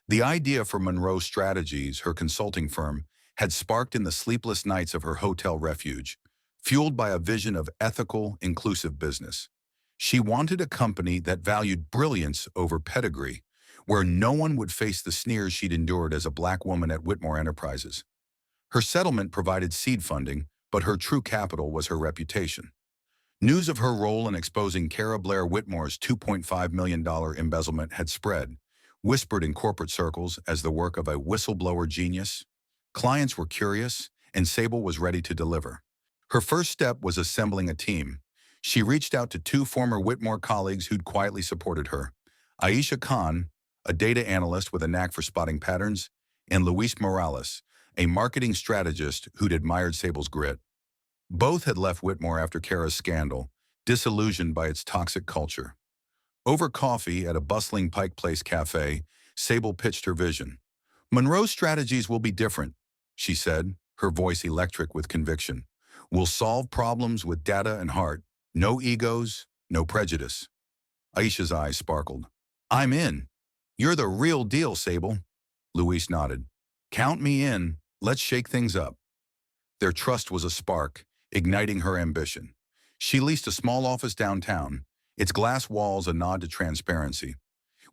The idea for Monroe Strategies, her consulting firm, had sparked in the sleepless nights of her hotel refuge, fueled by a vision of ethical, inclusive business. She wanted a company that valued brilliance over pedigree, where no one would face the sneers she'd endured as a black woman at Whitmore Enterprises. Her settlement provided seed funding, but her true capital was her reputation. News of her role in exposing Cara Blair Whitmore's $2.5 million embezzlement had spread, whispered in corporate circles as the work of a whistleblower genius. Clients were curious, and Sable was ready to deliver. Her first step was assembling a team. She reached out to two former Whitmore colleagues who'd quietly supported her: Aisha Khan, a data analyst with a knack for spotting patterns, and Luis Morales, a marketing strategist who'd admired Sable's grit. Both had left Whitmore after Cara's scandal, disillusioned by its toxic culture. Over coffee at a bustling Pike Place cafe, Sable pitched her vision. "Monroe's strategies will be different," she said, her voice electric with conviction. "We'll solve problems with data and heart. No egos, no prejudice." Aisha's eyes sparkled. "I'm in. You're the real deal, Sable." Luis nodded. "Count me in. Let's shake things up." Their trust was a spark, igniting her ambition. She leased a small office downtown, its glass walls a nod to transparency.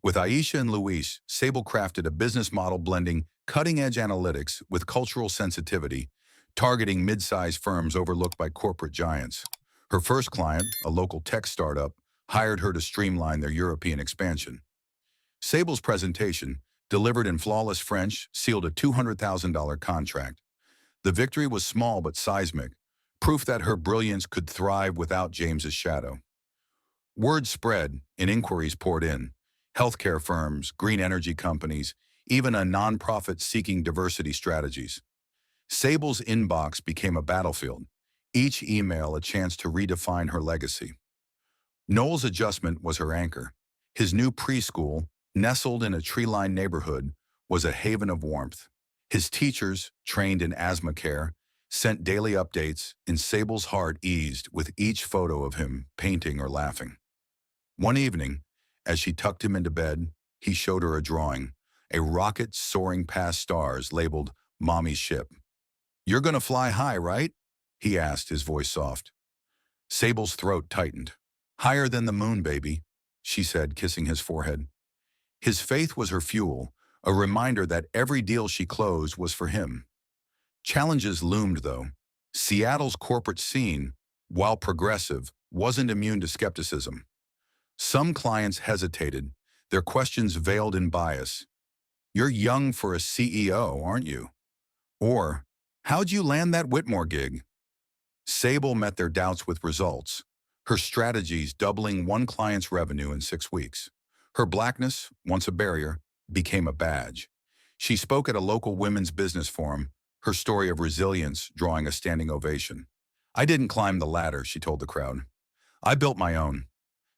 With Aisha and Luis, Sable crafted a business model blending cutting-edge analytics with cultural sensitivity, targeting mid-sized firms overlooked by corporate giants. Her first client, a local tech startup, hired her to streamline their European expansion. Sable's presentation, delivered in flawless French, sealed a $200,000 contract. The victory was small but seismic, proof that her brilliance could thrive without James's shadow. Word spread and inquiries poured in. Healthcare firms, green energy companies, even a nonprofit seeking diversity strategies. Sable's inbox became a battlefield, each email a chance to redefine her legacy. Noel's adjustment was her anchor. His new preschool, nestled in a tree-lined neighborhood, was a haven of warmth. His teachers, trained in asthma care, sent daily updates, and Sable's heart eased with each photo of him painting or laughing. One evening, as she tucked him into bed, he showed her a drawing, a rocket soaring past stars labeled Mommy's Ship. "You're gonna fly high, right?" he asked, his voice soft. Sable's throat tightened. "Higher than the moon, baby," she said, kissing his forehead. His faith was her fuel, a reminder that every deal she closed was for him. Challenges loomed, though. Seattle's corporate scene, while progressive, wasn't immune to skepticism. Some clients hesitated, their questions veiled in bias. "You're young for a CEO, aren't you?" Or, "How'd you land that Whitmore gig?" Sable met their doubts with results, her strategies doubling one client's revenue in 6 weeks. Her blackness, once a barrier, became a badge. She spoke at a local women's business forum, her story of resilience drawing a standing ovation. "I didn't climb the ladder," she told the crowd. "I built my own."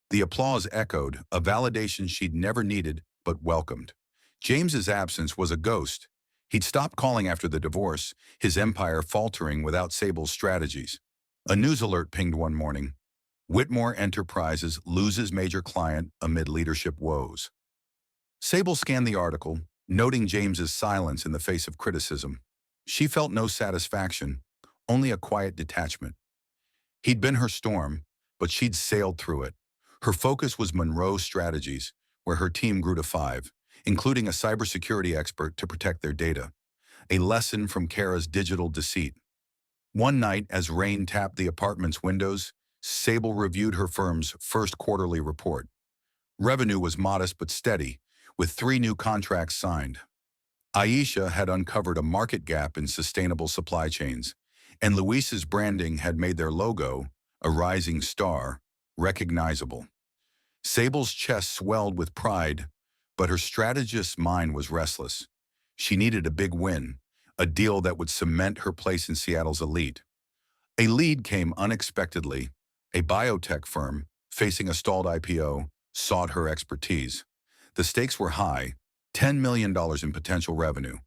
The applause echoed, a validation she'd never needed but welcomed. James's absence was a ghost. He'd stopped calling after the divorce, his empire faltering without Sable's strategies. A news alert pinged one morning. Whitmore Enterprises loses major client amid leadership woes. Sable scanned the article, noting James's silence in the face of criticism. She felt no satisfaction, only a quiet detachment. He'd been her storm, but she'd sailed through it. Her focus was Monroe Strategies, where her team grew to 5, including a cybersecurity expert to protect their data. A lesson from Cara's digital deceit. One night, as rain tapped the apartment's windows, Sable reviewed her firm's first quarterly report. Revenue was modest but steady, with 3 new contracts signed. Aisha had uncovered a market gap in sustainable supply chains, and Luis's branding had made their logo, a rising star, recognizable. Sable's chest swelled with pride, but her strategist's mind was restless. She needed a big win, a deal that would cement her place in Seattle's elite. A lead came unexpectedly. A biotech firm, facing a stalled IPO, sought her expertise. The stakes were high, $10 million in potential revenue.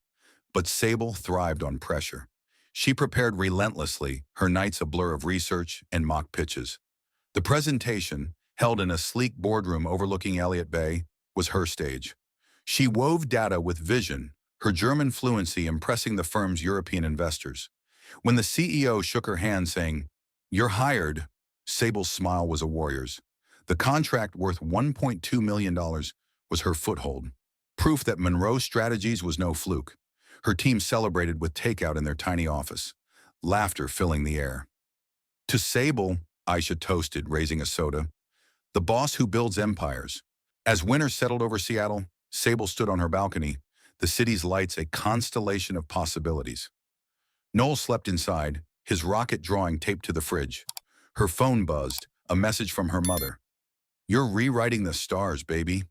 But Sable thrived on pressure. She prepared relentlessly, her nights a blur of research and mock pitches. The presentation, held in a sleek boardroom overlooking Elliott Bay, was her stage. She wove data with vision, her German fluency impressing the firm's European investors. When the CEO shook her hand saying, "You're hired," Sable's smile was a warrior's. The contract worth $1.2 million was her foothold, proof that Monroe Strategies was no fluke. Her team celebrated with takeout in their tiny office. laughter filling the air. To Sable, Aisha toasted, raising a soda, the boss who builds empires. As winter settled over Seattle, Sable stood on her balcony, the city's lights a constellation of possibilities. Noel slept inside, his rocket drawing taped to the fridge. Her phone buzzed, a message from her mother. "You're rewriting the stars, baby."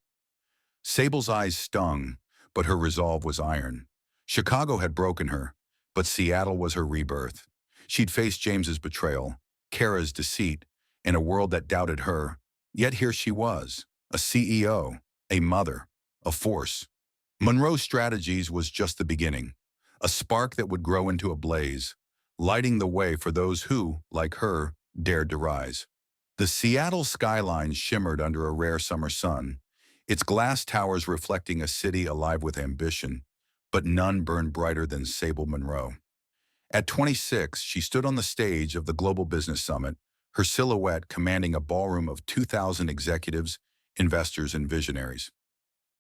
Sable's eyes stung, but her resolve was iron. Chicago had broken her, but Seattle was her rebirth. She'd faced James's betrayal, Kara's deceit, in a world that doubted her. Yet here she was, a CEO, a mother, a force. Monroe Strategies was just the beginning, a spark that would grow into a blaze, lighting the way for those who, like her, dared to rise. The Seattle skyline shimmered under a rare summer sun, its glass towers reflecting a city alive with ambition, but none burned brighter than Sable Monroe. At 26, she stood on the stage of the Global Business Summit, her silhouette commanding a ballroom of 2,000 executives, investors, and visionaries.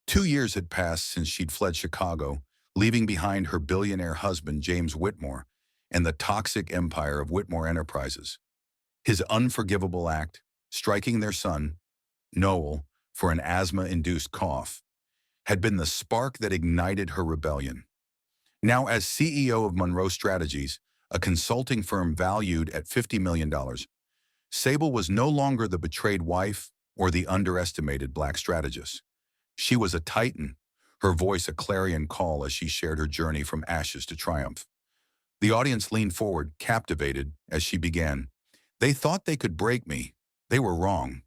2 years had passed since she'd fled Chicago, leaving behind her billionaire husband, James Whitmore, and the toxic empire of Whitmore Enterprises. His unforgivable act, striking their son, Noel, for an asthma-induced cough, had been the spark that ignited her rebellion. Now, as CEO of Monroe Strategies, a consulting firm valued at $50 million, Sable was no longer the betrayed wife or the underestimated black strategist. She was a titan, her voice a clarion call as she shared her journey from ashes to triumph. The audience leaned forward, captivated, as she began. "They thought they could break me. They were wrong."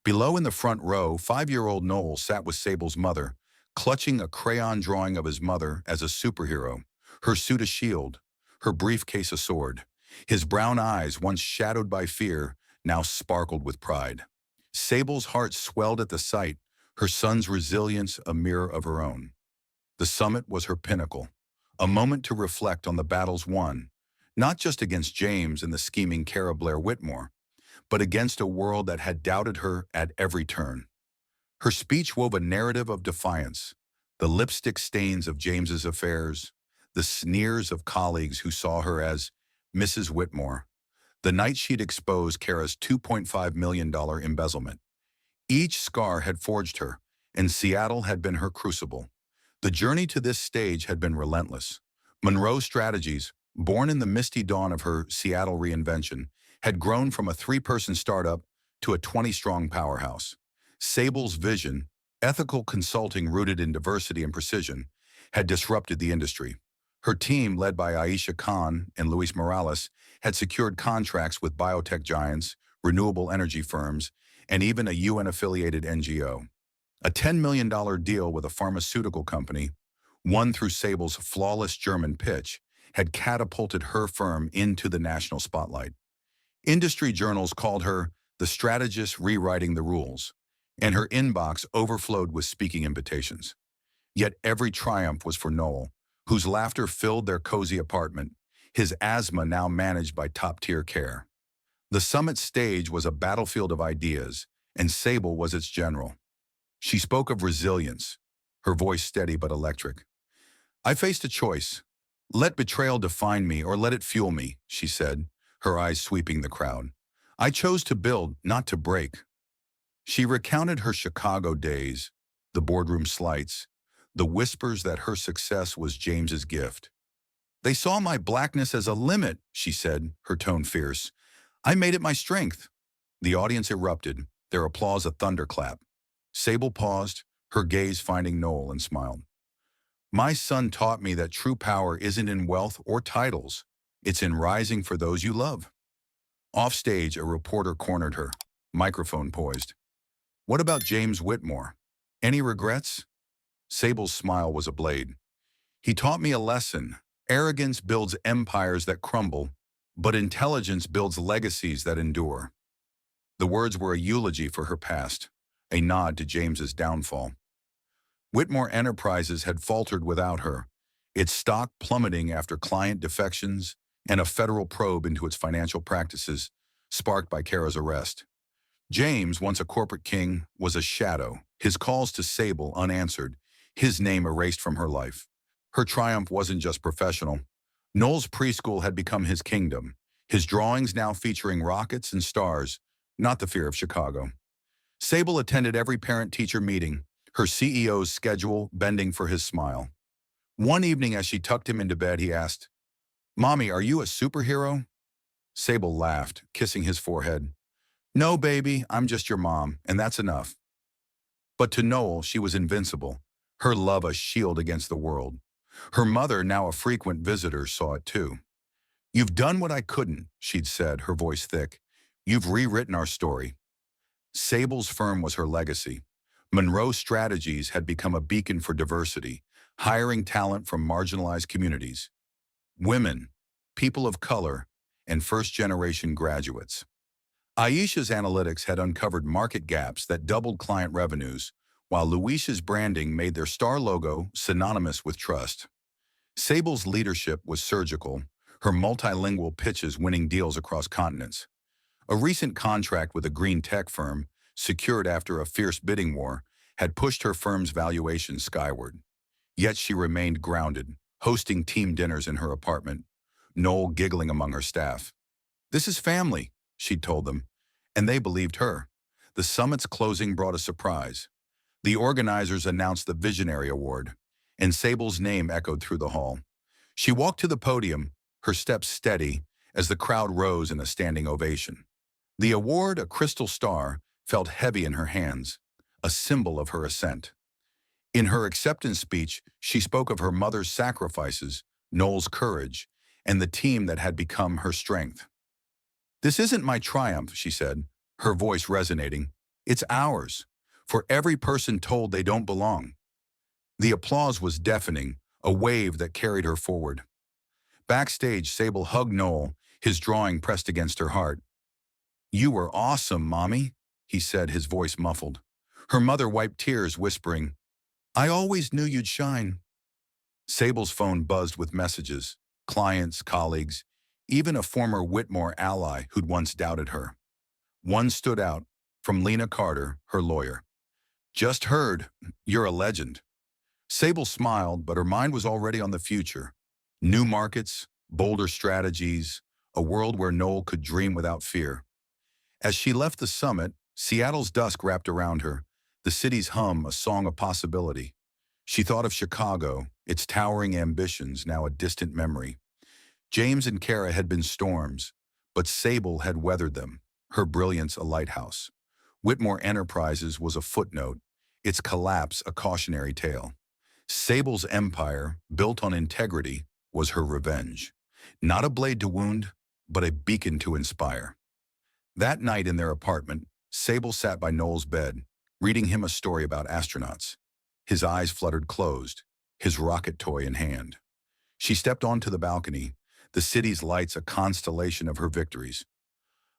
Below in the front row, 5-year-old Noel sat with Sable's mother, clutching a crayon drawing of his mother as a superhero, her suit a shield, her briefcase a sword. His brown eyes, once shadowed by fear, now sparkled with pride. Sable's heart swelled at the sight, her son's resilience a mirror of her own. The summit was her pinnacle, a moment to reflect on the battles won, not just against James and the scheming Kara Blair Whitmore, but against a world that had doubted her at every turn. Her speech wove a narrative of defiance, the lipstick stains of James's affairs, the sneers of colleagues who saw her as Mrs. Whitmore, the night she'd exposed Kara's $2.5 million embezzlement. Each scar had forged her, and Seattle had been her crucible. The journey to this stage had been relentless. Monroe Strategies, born in the misty dawn of her Seattle reinvention, had grown from a 3-person startup to a 20-strong powerhouse. Sable's vision, ethical consulting rooted in diversity and precision, had disrupted the industry. Her team, led by Aisha Khan and Luis Morales, had secured contracts with biotech giants, renewable energy firms, and even a UN-affiliated NGO. A $10 million deal with a pharmaceutical company, won through Sable's flawless German pitch, had catapulted her firm into the national spotlight. Industry journals called her the strategist rewriting the rules, and her inbox overflowed with speaking invitations. Yet every triumph was for Noel, whose laughter filled their cozy apartment, his asthma now managed by top-tier care. The summit stage was a battlefield of ideas, and Sable was its general. She spoke of resilience, her voice steady but electric. "I faced a choice. Let betrayal define me or let it fuel me," she said, her eyes sweeping the crowd. "I chose to build, not to break." She recounted her Chicago days, the boardroom slights, the whispers that her success was James's gift. "They saw my blackness as a limit," she said, her tone fierce. "I made it my strength." The audience erupted, their applause a thunderclap. Sable paused, her gaze finding Noel, and smiled. "My son taught me that true power isn't in wealth or titles. It's in rising for those you love." Offstage, a reporter cornered her, microphone poised. "What about James Whitmore? Any regrets?" Sable's smile was a blade. "He taught me a lesson. Arrogance builds empires that crumble, but intelligence builds legacies that endure." The words were a eulogy for her past, a nod to James's downfall. Whitmore Enterprises had faltered without her, its stock plummeting after client defections and a federal probe into its financial practices, sparked by Kara's arrest. James, once a corporate king, was a shadow, his calls to Sable unanswered, his name erased from her life. Her triumph wasn't just professional. Noel's preschool had become his kingdom, his drawings now featuring rockets and stars, not the fear of Chicago. Sable attended every parent-teacher meeting, her CEO's schedule bending for his smile. One evening as she tucked him into bed, he asked, "Mommy, are you a superhero?" Sable laughed, kissing his forehead. "No, baby, I'm just your mom, and that's enough." But to Noel, she was invincible, her love a shield against the world. Her mother, now a frequent visitor, saw it too. "You've done what I couldn't," she'd said, her voice thick. "You've rewritten our story." Sable's firm was her legacy. Monroe Strategies had become a beacon for diversity, hiring talent from marginalized communities. Women, people of color, and first-generation graduates. Aisha's analytics had uncovered market gaps that doubled client revenues, while Luisha's branding made their star logo synonymous with trust. Sable's leadership was surgical, her multilingual pitches winning deals across continents. A recent contract with a green tech firm, secured after a fierce bidding war, had pushed her firm's valuation skyward. Yet she remained grounded, hosting team dinners in her apartment, Noel giggling among her staff. "This is family," she'd told them, and they believed her. The summit's closing brought a surprise. The organizers announced the Visionary Award, and Sable's name echoed through the hall. She walked to the podium, her steps steady, as the crowd rose in a standing ovation. The award, a crystal star, felt heavy in her hands, a symbol of her ascent. In her acceptance speech, she spoke of her mother's sacrifices, Noel's courage, and the team that had become her strength. "This isn't my triumph," she said, her voice resonating. "It's ours, for every person told they don't belong." The applause was deafening, a wave that carried her forward. Backstage, Sable hugged Noel, his drawing pressed against her heart. "You were awesome, Mommy," he said, his voice muffled. Her mother wiped tears, whispering, "I always knew you'd shine." Sable's phone buzzed with messages, clients, colleagues, even a former Whitmore ally who'd once doubted her. One stood out, from Lena Carter, her lawyer. "Just heard, you're a legend." Sable smiled, but her mind was already on the future. New markets, bolder strategies, a world where Noel could dream without fear. As she left the summit, Seattle's dusk wrapped around her, the city's hum a song of possibility. She thought of Chicago, its towering ambitions now a distant memory. James and Kara had been storms, but Sable had weathered them, her brilliance a lighthouse. Whitmore Enterprises was a footnote, its collapse a cautionary tale. Sable's empire, built on integrity, was her revenge. Not a blade to wound, but a beacon to inspire. That night in their apartment, Sable sat by Noel's bed, reading him a story about astronauts. His eyes fluttered closed, his rocket toy in hand. She stepped onto the balcony, the city's lights a constellation of her victories.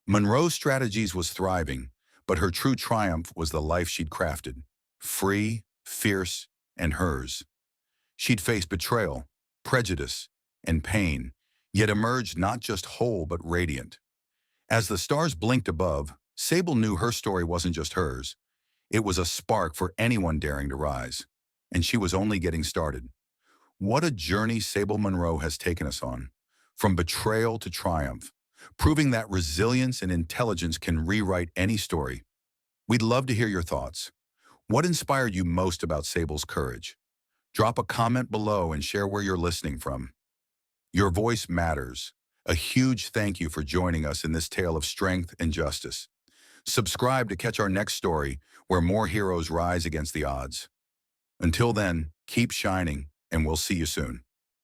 Monroe Strategies was thriving, but her true triumph was the life she'd crafted. Free, fierce, and hers. She'd faced betrayal, prejudice, and pain, yet emerged not just whole but radiant. As the stars blinked above, Sable knew her story wasn't just hers. It was a spark for anyone daring to rise. And she was only getting started. What a journey Sable Monroe has taken us on. From betrayal to triumph, proving that resilience and intelligence can rewrite any story. We'd love to hear your thoughts. What inspired you most about Sable's courage? Drop a comment below and share where you're listening from. Your voice matters. A huge thank you for joining us in this tale of strength and justice. Subscribe to catch our next story, where more heroes rise against the odds. Until then, keep shining, and we'll see you soon.